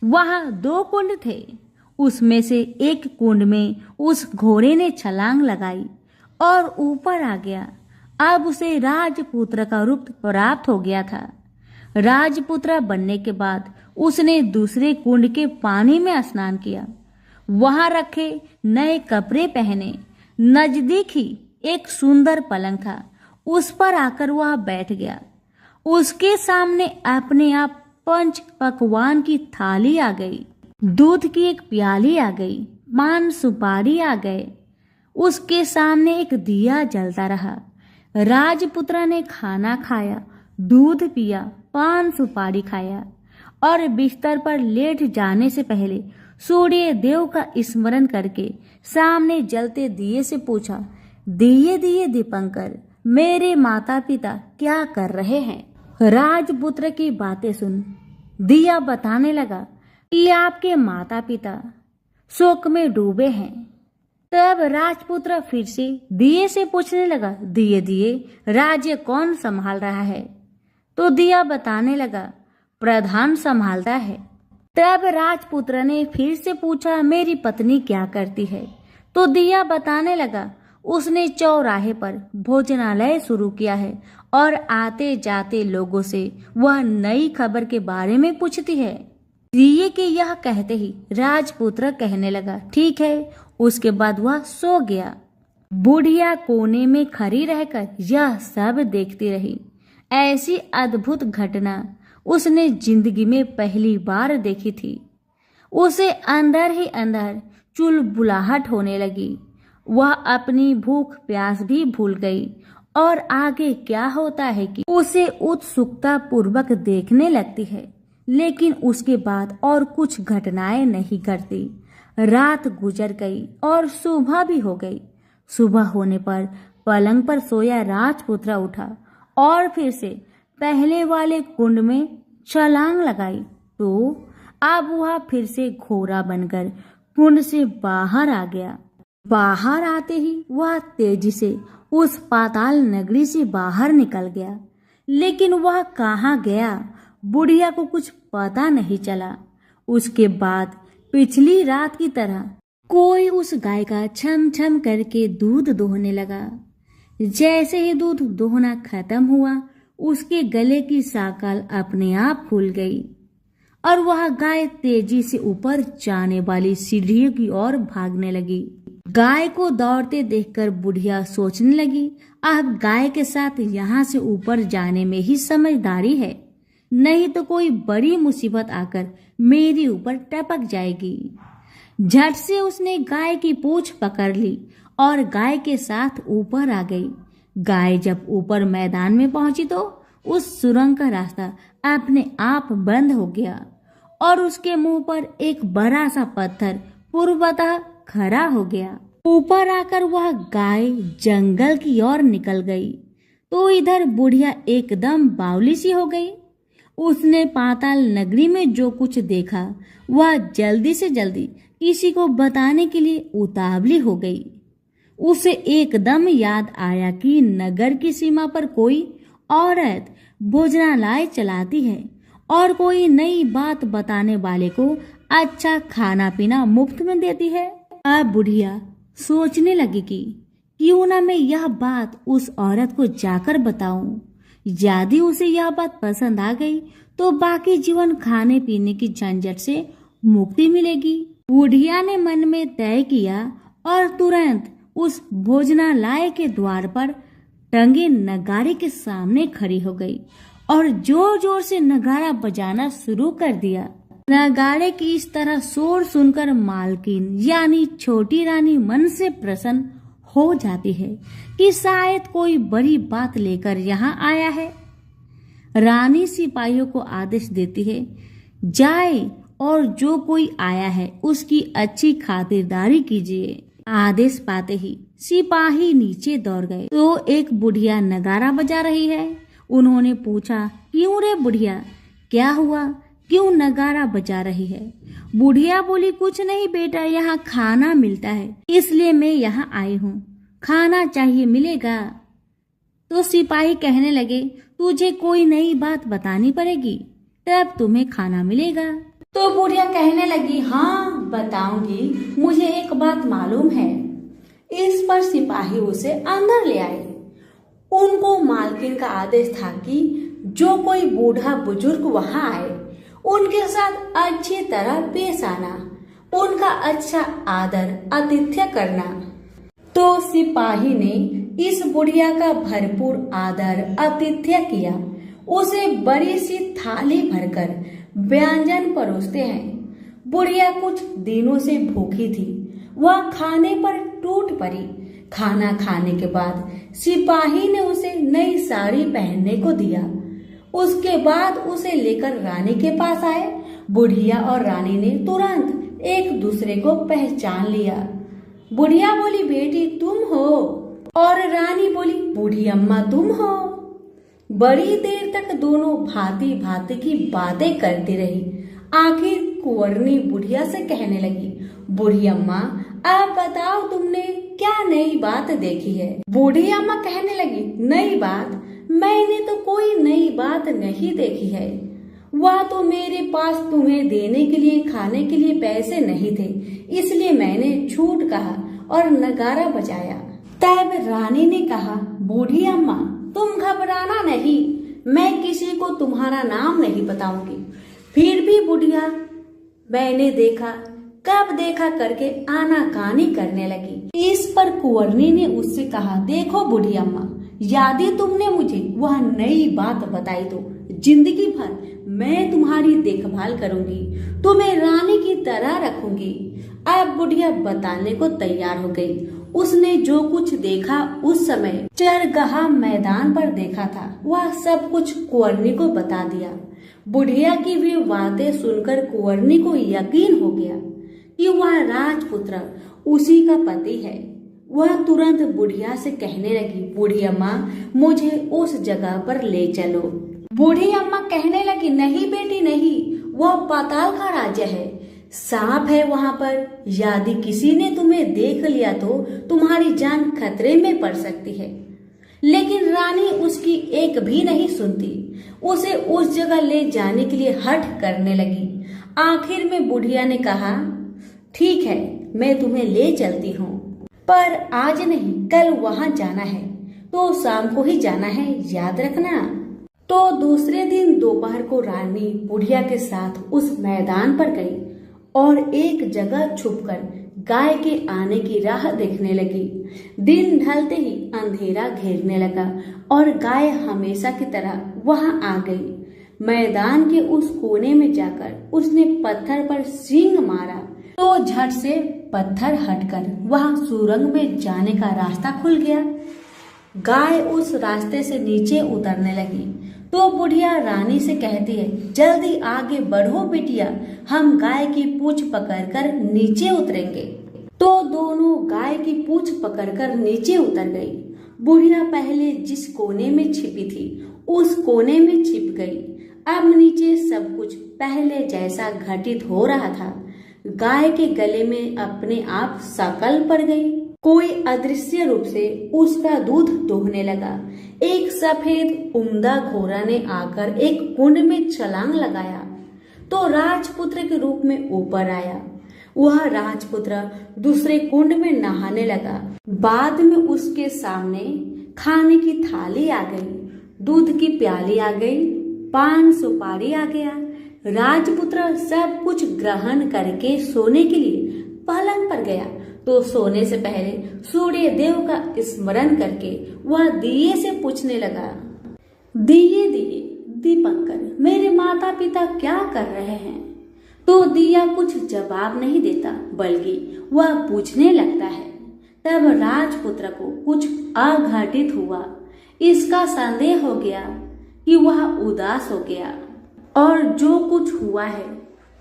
वहां 2 कुंड थे। उसमें से एक कुंड में उस घोड़े ने छलांग लगाई और ऊपर आ गया। अब उसे राजपुत्र का रूप प्राप्त हो गया था। राजपुत्र बनने के बाद उसने दूसरे कुंड के पानी में स्नान किया। वहां रखे नए कपड़े पहने। नजदीक ही एक सुंदर पलंग था, उस पर आकर वह बैठ गया। उसके सामने अपने आप 5 पकवान की थाली आ गई, दूध की एक प्याली आ गई, पान सुपारी आ गए। उसके सामने एक दिया जलता रहा। राजपुत्र ने खाना खाया, दूध पिया, पान सुपारी खाया और बिस्तर पर लेट जाने से पहले सूर्य देव का स्मरण करके सामने जलते दिए से पूछा, दिए दिए दीपंकर, मेरे माता पिता क्या कर रहे हैं? राजपुत्र की बातें सुन दिया बताने लगा कि आपके माता पिता शोक में डूबे हैं। तब राजपुत्र फिर से दिए से पूछने लगा, दिए दिए राज्य कौन संभाल रहा है? तो दिया बताने लगा, प्रधान संभालता है। तब राजपुत्र ने फिर से पूछा, मेरी पत्नी क्या करती है? तो दिया बताने लगा, उसने चौराहे पर भोजनालय शुरू किया है और आते जाते लोगों से वह नई खबर के बारे में पूछती है। प्रिय के यह कहते ही राजपुत्र कहने लगा, ठीक है। उसके बाद वह सो गया। बुढ़िया कोने में खड़ी रहकर यह सब देखती रही। ऐसी अद्भुत घटना उसने जिंदगी में पहली बार देखी थी। उसे अंदर ही अंदर चुलबुलाहट होने लगी। वह अपनी भूख प्यास भी भूल गई और आगे क्या होता है कि उसे उत्सुकता पूर्वक देखने लगती है। लेकिन उसके बाद और कुछ घटनाएं नहीं घटती। रात गुजर गई और सुबह भी हो गई। सुबह होने पर पलंग पर सोया राजपुत्र उठा और फिर से पहले वाले कुंड में छलांग लगाई तो अब वह फिर से घोड़ा बनकर कुंड से बाहर आ गया। बाहर आते ही वह तेजी से उस पाताल नगरी से बाहर निकल गया। लेकिन वह कहाँ गया, बुढ़िया को कुछ पता नहीं चला। उसके बाद पिछली रात की तरह कोई उस गाय का छम छम करके दूध दोहने लगा। जैसे ही दूध दोहना खत्म हुआ, उसके गले की साकल अपने आप खुल गई और वह गाय तेजी से ऊपर जाने वाली सीढ़ियों की ओर भागने लगी। गाय को दौड़ते देखकर बुढ़िया सोचने लगी, अब गाय के साथ यहाँ से ऊपर जाने में ही समझदारी है, नहीं तो कोई बड़ी मुसीबत आकर मेरी ऊपर टपक जाएगी। झट से उसने गाय की पूंछ पकड़ ली और गाय के साथ ऊपर आ गई। गाय जब ऊपर मैदान में पहुंची तो उस सुरंग का रास्ता अपने आप बंद हो गया और उसके मुंह पर एक बड़ा सा पत्थर पूर्वतः खड़ा हो गया। ऊपर आकर वह गाय जंगल की ओर निकल गई तो इधर बुढ़िया एकदम बावली सी हो गई। उसने पाताल नगरी में जो कुछ देखा वह जल्दी से जल्दी किसी को बताने के लिए उतावली हो गई। उसे एकदम याद आया कि नगर की सीमा पर कोई औरत भोजनालय चलाती है और कोई नई बात बताने वाले को अच्छा खाना पीना मुफ्त में देती है। अब बुढ़िया सोचने लगी कि क्यों ना मैं यह बात उस औरत को जाकर बताऊं। यदि उसे यह बात पसंद आ गई तो बाकी जीवन खाने पीने की झंझट से मुक्ति मिलेगी। बुढ़िया ने मन में तय किया और तुरंत उस भोजनालय के द्वार पर टंगे नगाड़े के सामने खड़ी हो गई और जोर जोर से नगाड़ा बजाना शुरू कर दिया। नगाड़े की इस तरह शोर सुनकर मालकिन यानी छोटी रानी मन से प्रसन्न हो जाती है कि शायद कोई बड़ी बात लेकर यहाँ आया है। रानी सिपाहियों को आदेश देती है, जाए और जो कोई आया है उसकी अच्छी खातिरदारी कीजिए। आदेश पाते ही सिपाही नीचे दौड़ गए तो एक बुढ़िया नगाड़ा बजा रही है। उन्होंने पूछा, क्यों रे बुढ़िया, क्या हुआ, क्यों नगाड़ा बजा रही है? बुढ़िया बोली, कुछ नहीं बेटा, यहाँ खाना मिलता है इसलिए मैं यहाँ आई हूँ। खाना चाहिए, मिलेगा? तो सिपाही कहने लगे, तुझे कोई नई बात बतानी पड़ेगी तब तुम्हें खाना मिलेगा। तो बुढ़िया कहने लगी, हाँ बताऊंगी, मुझे एक बात मालूम है। इस पर सिपाही उसे अंदर ले आए। उनको मालकिन का आदेश था कि जो कोई बूढ़ा बुजुर्ग वहां आए उनके साथ अच्छी तरह पेश आना, उनका अच्छा आदर आतिथ्य करना। तो सिपाही ने इस बुढ़िया का भरपूर आदर आतिथ्य किया। उसे बड़ी सी थाली भरकर व्यंजन परोसते हैं। बुढ़िया कुछ दिनों से भूखी थी, वह खाने पर टूट पड़ी। खाना खाने के बाद सिपाही ने उसे नई साड़ी पहनने को दिया। उसके बाद उसे लेकर रानी के पास आए। बुढ़िया और रानी ने तुरंत एक दूसरे को पहचान लिया। बुढ़िया बोली, बेटी तुम हो? और रानी बोली, बूढ़ी अम्मा तुम हो? बड़ी देर तक दोनों भांति भांति की बातें करती रही। आखिर कुंवरनी बुढ़िया से कहने लगी, बूढ़ी अम्मा अब बताओ तुमने क्या नई बात देखी है? बूढ़ी अम्मा कहने लगी, नई बात? मैंने तो कोई नई बात नहीं देखी है। वह तो मेरे पास तुम्हें देने के लिए खाने के लिए पैसे नहीं थे, इसलिए मैंने झूठ कहा और नगाड़ा बजाया। तब रानी ने कहा, बूढ़ी अम्मा तुम घबराना नहीं, मैं किसी को तुम्हारा नाम नहीं बताऊंगी। फिर भी बुढ़िया मैंने देखा, कब देखा करके आनाकानी करने लगी। इस पर कुंवरनी ने उससे कहा, देखो बूढ़ी अम्मा, यदि तुमने मुझे वह नई बात बताई तो जिंदगी भर मैं तुम्हारी देखभाल करूंगी, तुम्हें रानी की तरह रखूंगी। अब बुढ़िया बताने को तैयार हो गई। उसने जो कुछ देखा उस समय चरगाह मैदान पर देखा था, वह सब कुछ कुंवरनी को बता दिया। बुढ़िया की भी बातें सुनकर कुंवरनी को यकीन हो गया कि वह राजपुत्र उसी का पति है। वह तुरंत बुढ़िया से कहने लगी, बूढ़ी अम्मा, मुझे उस जगह पर ले चलो। बूढ़ी अम्मा कहने लगी, नहीं बेटी नहीं, वह पाताल का राज्य है, सांप है वहां पर। यदि किसी ने तुम्हें देख लिया तो तुम्हारी जान खतरे में पड़ सकती है। लेकिन रानी उसकी एक भी नहीं सुनती, उसे उस जगह ले जाने के लिए हठ करने लगी। आखिर में बुढ़िया ने कहा, ठीक है, मैं तुम्हें ले चलती हूँ, पर आज नहीं, कल वहां जाना है, तो शाम को ही जाना है, याद रखना। तो दूसरे दिन दोपहर को रानी बुढ़िया के साथ उस मैदान पर गई और एक जगह छुपकर गाय के आने की राह देखने लगी। दिन ढलते ही अंधेरा घेरने लगा और गाय हमेशा की तरह वहां आ गई। मैदान के उस कोने में जाकर उसने पत्थर पर सींग मारा तो झट से पत्थर हटकर वहां सुरंग में जाने का रास्ता खुल गया। गाय उस रास्ते से नीचे उतरने लगी तो बुढ़िया रानी से कहती है, जल्दी आगे बढ़ो बिटिया, हम गाय की पूंछ पकड़कर नीचे उतरेंगे। तो दोनों गाय की पूंछ पकड़कर नीचे उतर गई। बुढ़िया पहले जिस कोने में छिपी थी उस कोने में छिप गई। अब नीचे सब कुछ पहले जैसा घटित हो रहा था। गाय के गले में अपने आप शकल पड़ गई। कोई अदृश्य रूप से उसका दूध दोहने लगा। एक सफेद उम्दा घोड़ा ने आकर एक कुंड में छलांग लगाया तो राजपुत्र के रूप में ऊपर आया। वह राजपुत्र दूसरे कुंड में नहाने लगा। बाद में उसके सामने खाने की थाली आ गई, दूध की प्याली आ गई, पान सुपारी आ गया। राजपुत्र सब कुछ ग्रहण करके सोने के लिए पलंग पर गया तो सोने से पहले सूर्य देव का स्मरण करके वह दिए से पूछने लगा, दिए दिए दीपंकर, मेरे माता पिता क्या कर रहे हैं? तो दिया कुछ जवाब नहीं देता बल्कि वह पूछने लगता है। तब राजपुत्र को कुछ अघटित हुआ। इसका संदेह हो गया कि वह उदास हो गया और जो कुछ हुआ है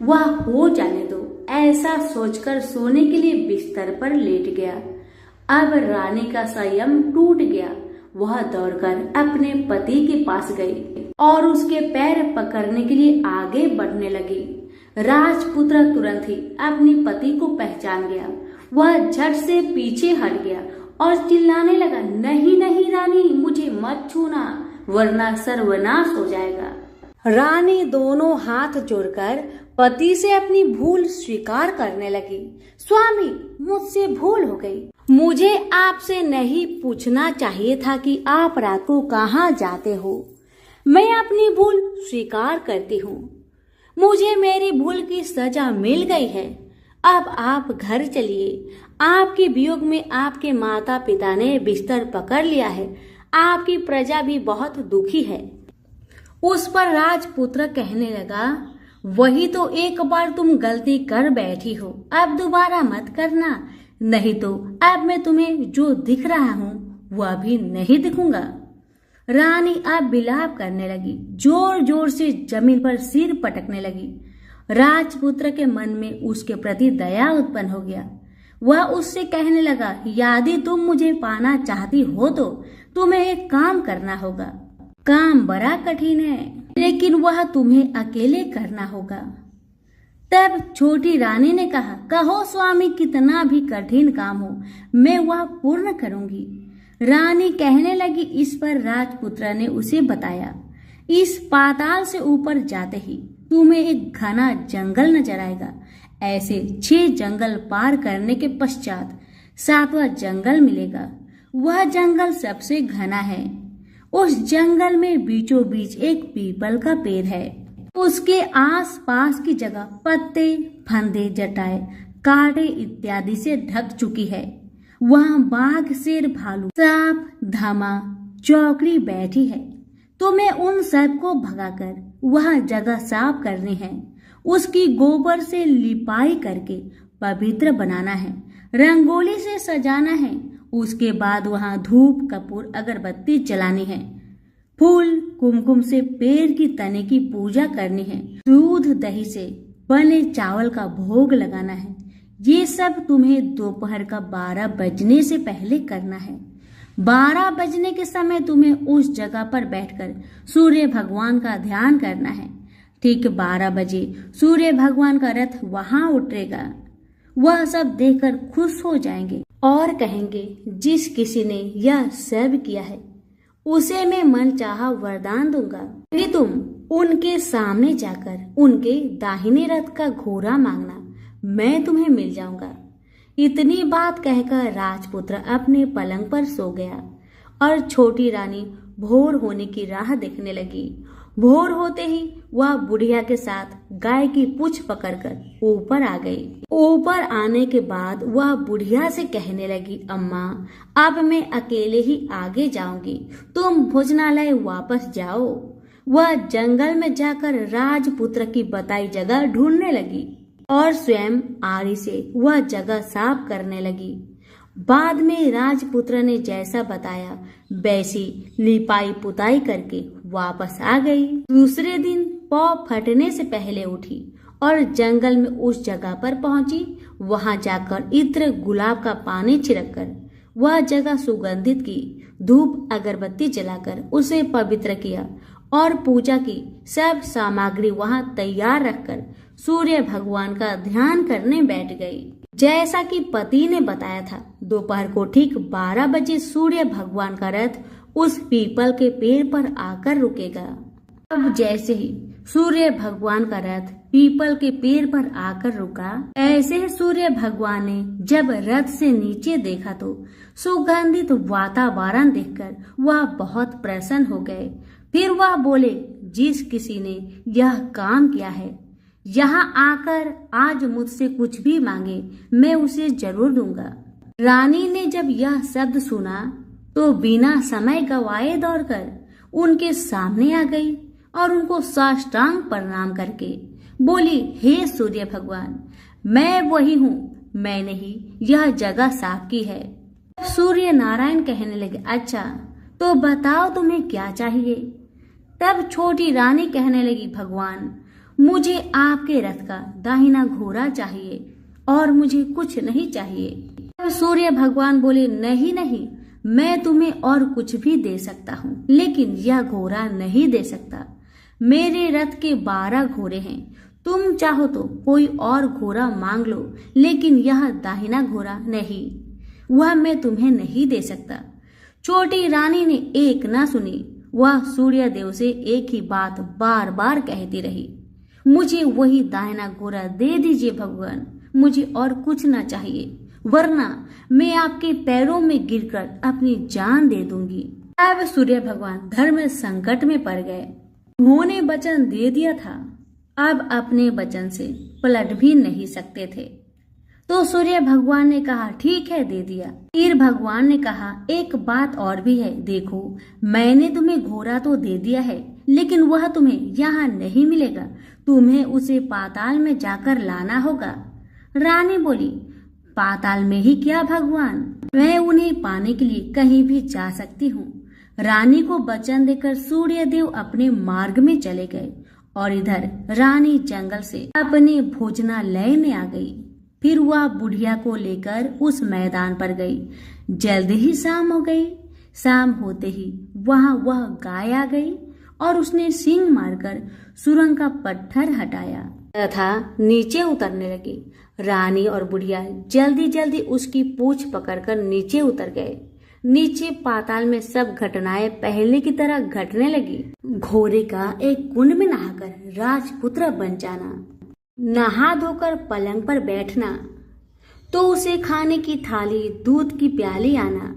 वह हो जाने दो, ऐसा सोचकर सोने के लिए बिस्तर पर लेट गया। अब रानी का संयम टूट गया। वह दौड़कर अपने पति के पास गई और उसके पैर पकड़ने के लिए आगे बढ़ने लगी। राजपुत्र तुरंत ही अपने पति को पहचान गया। वह झट से पीछे हट गया और चिल्लाने लगा, नहीं नहीं रानी, मुझे मत छूना वरना सर्वनाश हो जाएगा। रानी दोनों हाथ जोड़कर पति से अपनी भूल स्वीकार करने लगी। स्वामी, मुझसे भूल हो गई। मुझे आपसे नहीं पूछना चाहिए था कि आप रात को कहाँ जाते हो। मैं अपनी भूल स्वीकार करती हूँ। मुझे मेरी भूल की सजा मिल गई है। अब आप घर चलिए। आपके वियोग में आपके माता पिता ने बिस्तर पकड़ लिया है। आपकी प्रजा भी बहुत दुखी है। उस पर राजपुत्र कहने लगा, वही तो एक बार तुम गलती कर बैठी हो, अब दोबारा मत करना, नहीं तो अब मैं तुम्हें जो दिख रहा हूँ वह भी नहीं दिखूंगा। रानी अब विलाप करने लगी, जोर जोर से जमीन पर सिर पटकने लगी। राजपुत्र के मन में उसके प्रति दया उत्पन्न हो गया। वह उससे कहने लगा, यदि तुम मुझे पाना चाहती हो तो तुम्हें एक काम करना होगा। काम बड़ा कठिन है, लेकिन वह तुम्हें अकेले करना होगा। तब छोटी रानी ने कहा, कहो स्वामी, कितना भी कठिन काम हो मैं वह पूर्ण करूंगी। रानी कहने लगी। इस पर राजपुत्र ने उसे बताया, इस पाताल से ऊपर जाते ही तुम्हें एक घना जंगल नजर आएगा। ऐसे 6 जंगल पार करने के पश्चात 7वां जंगल मिलेगा। वह जंगल सबसे घना है। उस जंगल में बीचों बीच एक पीपल का पेड़ है। उसके आस पास की जगह पत्ते फंदे, जटाएं, कांटे इत्यादि से ढक चुकी है। वहां बाघ, शेर, भालू, सांप, धामा, चौकड़ी बैठी है। तुम्हें उन सब को भगाकर वह जगह साफ करनी है। उसकी गोबर से लिपाई करके पवित्र बनाना है, रंगोली से सजाना है। उसके बाद वहां धूप, कपूर, अगरबत्ती जलानी है, फूल, कुमकुम से पेड़ की तने की पूजा करनी है, दूध दही से बने चावल का भोग लगाना है। ये सब तुम्हें दोपहर का 12 बजने से पहले करना है। 12 बजने के समय तुम्हें उस जगह पर बैठकर सूर्य भगवान का ध्यान करना है। ठीक 12 बजे सूर्य भगवान का रथ वहां उतरेगा। वह सब देखकर खुश हो जाएंगे और कहेंगे, जिस किसी ने यह सब किया है उसे मैं मनचाहा वरदान दूंगा। यदि तुम उनके सामने जाकर उनके दाहिने रथ का घोड़ा मांगना, मैं तुम्हें मिल जाऊंगा। इतनी बात कहकर राजपुत्र अपने पलंग पर सो गया और छोटी रानी भोर होने की राह देखने लगी। भोर होते ही वह बुढ़िया के साथ गाय की पूंछ पकड़कर ऊपर आ गई। ऊपर आने के बाद वह बुढ़िया से कहने लगी, अम्मा, अब मैं अकेले ही आगे जाऊंगी, तुम भोजनालय वापस जाओ। वह जंगल में जाकर राजपुत्र की बताई जगह ढूंढने लगी और स्वयं आरी से वह जगह साफ करने लगी। बाद में राजपुत्र ने जैसा बताया वैसी लिपाई पुताई करके वापस आ गई। दूसरे दिन पौ फटने से पहले उठी और जंगल में उस जगह पर पहुंची। वहां जाकर इत्र, गुलाब का पानी छिड़ककर वह जगह सुगंधित की, धूप अगरबत्ती जलाकर उसे पवित्र किया और पूजा की सब सामग्री वहां तैयार रखकर सूर्य भगवान का ध्यान करने बैठ गई। जैसा कि पति ने बताया था, दोपहर को ठीक 12 बजे सूर्य भगवान का रथ उस पीपल के पेड़ पर आकर रुकेगा। अब जैसे ही सूर्य भगवान का रथ पीपल के पेड़ पर आकर रुका, ऐसे ही सूर्य भगवान ने जब रथ से नीचे देखा तो सुगंधित वातावरण देखकर वह बहुत प्रसन्न हो गए। फिर वह बोले, जिस किसी ने यह काम किया है, यहाँ आकर आज मुझसे कुछ भी मांगे, मैं उसे जरूर दूंगा। रानी ने जब यह शब्द सुना तो बिना समय गवाए दौड़कर उनके सामने आ गई और उनको साष्टांग प्रणाम करके बोली, हे सूर्य भगवान, मैं वही हूँ, मैंने ही यह जगह साफ की है। सूर्य नारायण कहने लगे, अच्छा तो बताओ तुम्हें क्या चाहिए। तब छोटी रानी कहने लगी, भगवान, मुझे आपके रथ का दाहिना घोड़ा चाहिए और मुझे कुछ नहीं चाहिए। तब सूर्य भगवान बोले, नहीं नहीं, मैं तुम्हें और कुछ भी दे सकता हूँ, लेकिन यह घोड़ा नहीं दे सकता। मेरे रथ के 12 घोड़े हैं, तुम चाहो तो कोई और घोड़ा मांग लो, लेकिन यह दाहिना घोड़ा नहीं, वह मैं तुम्हें नहीं दे सकता। छोटी रानी ने एक न सुनी, वह सूर्य देव से एक ही बात बार बार कहती रही, मुझे वही दाहिना घोड़ा दे दीजिए भगवान, मुझे और कुछ न चाहिए, वरना मैं आपके पैरों में गिरकर अपनी जान दे दूंगी। अब सूर्य भगवान धर्म संकट में पड़ गए। उन्होंने वचन दे दिया था, अब अपने वचन से पलट भी नहीं सकते थे। तो सूर्य भगवान ने कहा, ठीक है, दे दिया। फिर भगवान ने कहा, एक बात और भी है, देखो मैंने तुम्हें घोड़ा तो दे दिया है, लेकिन वह तुम्हें यहाँ नहीं मिलेगा, तुम्हें उसे पाताल में जाकर लाना होगा। रानी बोली, पाताल में ही क्या भगवान, मैं उन्हें पाने के लिए कहीं भी जा सकती हूँ। रानी को वचन देकर सूर्य देव अपने मार्ग में चले गए और इधर रानी जंगल से अपने भोजनालय में आ गई। फिर वह बुढ़िया को लेकर उस मैदान पर गई। जल्द ही शाम हो गई। शाम होते ही वहां वह गाय आ गई और उसने सींग मारकर सुरंग का पत्थर हटाया तथा नीचे उतरने लगी। रानी और बुढ़िया जल्दी जल्दी उसकी पूंछ पकड़कर नीचे उतर गए। नीचे पाताल में सब घटनाएं पहले की तरह घटने लगी। घोड़े का एक कुंड में नहाकर राजपुत्र बन जाना, नहा धोकर पलंग पर बैठना, तो उसे खाने की थाली, दूध की प्याली आना,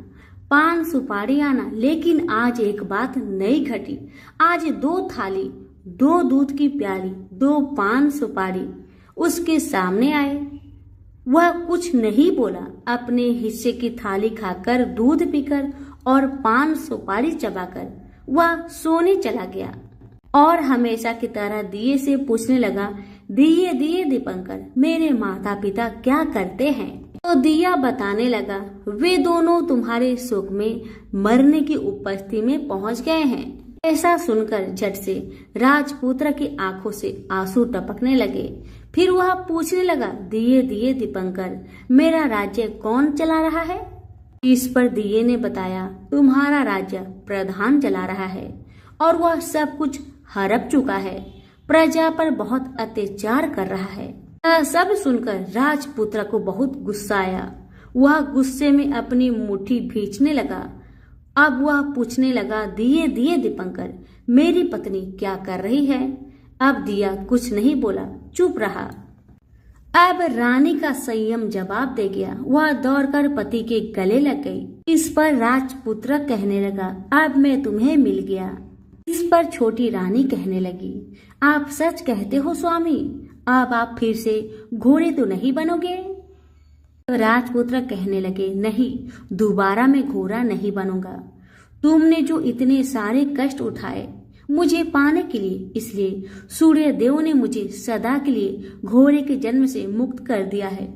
पान सुपारी आना। लेकिन आज एक बात नई घटी। आज 2 थाली, 2 दूध की प्याली, 2 पान सुपारी उसके सामने आए। वह कुछ नहीं बोला, अपने हिस्से की थाली खाकर, दूध पीकर और पान सुपारी चबाकर वह सोने चला गया और हमेशा की तरह दिए से पूछने लगा, दिए दिए दीपंकर, मेरे माता पिता क्या करते हैं? तो दिया बताने लगा, वे दोनों तुम्हारे सुख में मरने की उपस्थिति में पहुंच गए हैं। ऐसा सुनकर झट से राजपुत्र की आंखों से आंसू टपकने लगे। फिर वह पूछने लगा, दिए दिए दीपंकर, मेरा राज्य कौन चला रहा है? इस पर दिए ने बताया, तुम्हारा राज्य प्रधान चला रहा है और वह सब कुछ हड़प चुका है, प्रजा पर बहुत अत्याचार कर रहा है। यह सब सुनकर राजपुत्र को बहुत गुस्सा आया। वह गुस्से में अपनी मुट्ठी भींचने लगा। अब वह पूछने लगा, दिए दिए दीपंकर, मेरी पत्नी क्या कर रही है? अब दिया कुछ नहीं बोला, चुप रहा। अब रानी का संयम जवाब दे गया। वह दौड़कर पति के गले लग गई। इस पर राजपुत्र कहने लगा, अब मैं तुम्हें मिल गया। इस पर छोटी रानी कहने लगी, आप सच कहते हो स्वामी, अब आप फिर से घोड़े तो नहीं बनोगे? तो राजपुत्र कहने लगे, नहीं, दोबारा मैं घोड़ा नहीं बनूंगा। तुमने जो इतने सारे कष्ट उठाए मुझे पाने के लिए, इसलिए सूर्य देव ने मुझे सदा के लिए घोड़े के जन्म से मुक्त कर दिया है।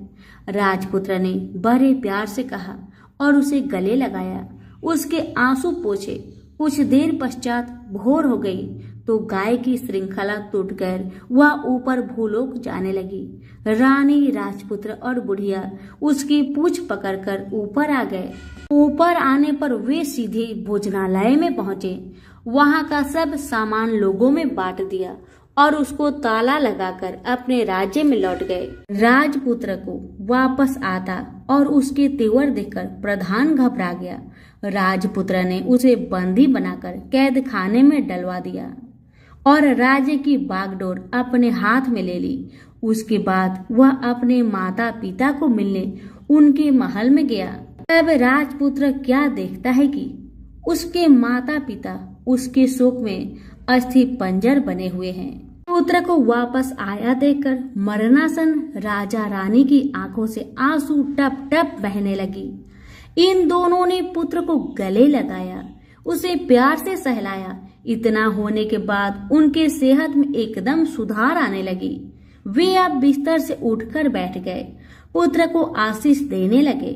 राजपुत्र ने बड़े प्यार से कहा और उसे गले लगाया, उसके आंसू पोंछे। कुछ देर पश्चात भोर हो गई तो गाय की श्रृंखला टूटकर वह ऊपर भूलोक जाने लगी। रानी, राजपुत्र और बुढ़िया उसकी पूंछ पकड़कर ऊपर आ गए। ऊपर आने पर वे सीधे भोजनालय में पहुंचे। वहां का सब सामान लोगों में बांट दिया और उसको ताला लगाकर अपने राज्य में लौट गए। राजपुत्र को वापस आता और उसके तेवर देखकर प्रधान घबरा गया। राजपुत्र ने उसे बंदी बनाकर कैद खाने में डलवा दिया और राज्य की बागडोर अपने हाथ में ले ली। उसके बाद वह अपने माता पिता को मिलने उनके महल में गया। तब राजपुत्र क्या देखता है कि उसके माता पिता उसके शोक में अस्थि पंजर बने हुए हैं। पुत्र को वापस आया देखकर मरणासन राजा रानी की आंखों से आंसू टप टप बहने लगी। इन दोनों ने पुत्र को गले लगाया, उसे प्यार से सहलाया। इतना होने के बाद उनके सेहत में एकदम सुधार आने लगी। वे अब बिस्तर से उठकर बैठ गए, पुत्र को आशीष देने लगे।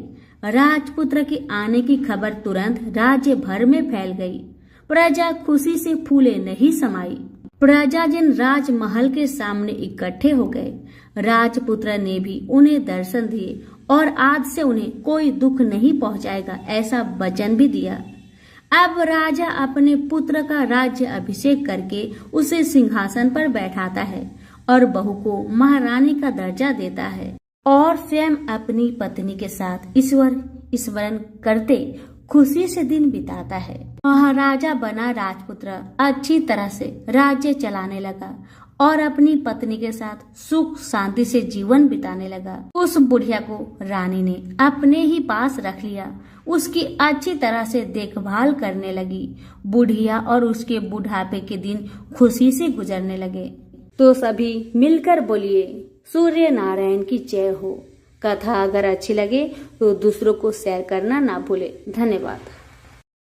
राजपुत्र के आने की खबर तुरंत राज्य भर में फैल गई। प्रजा खुशी से फूले नहीं समाई। प्रजाजन राजमहल के सामने इकट्ठे हो गए। राजपुत्र ने भी उन्हें दर्शन दिए और आज से उन्हें कोई दुख नहीं पहुंचाएगा, ऐसा वचन भी दिया। अब राजा अपने पुत्र का राज्य अभिषेक करके उसे सिंहासन पर बैठाता है और बहू को महारानी का दर्जा देता है और स्वयं अपनी पत्नी के साथ ईश्वर स्मरण करते खुशी से दिन बिताता है। महाराजा बना राजपुत्र अच्छी तरह से राज्य चलाने लगा और अपनी पत्नी के साथ सुख शांति से जीवन बिताने लगा। उस बुढ़िया को रानी ने अपने ही पास रख लिया, उसकी अच्छी तरह से देखभाल करने लगी। बुढ़िया और उसके बुढ़ापे के दिन खुशी से गुजरने लगे। तो सभी मिलकर बोलिए, सूर्य नारायण की जय हो। कथा अगर अच्छी लगे तो दूसरों को शेयर करना ना भूले। धन्यवाद।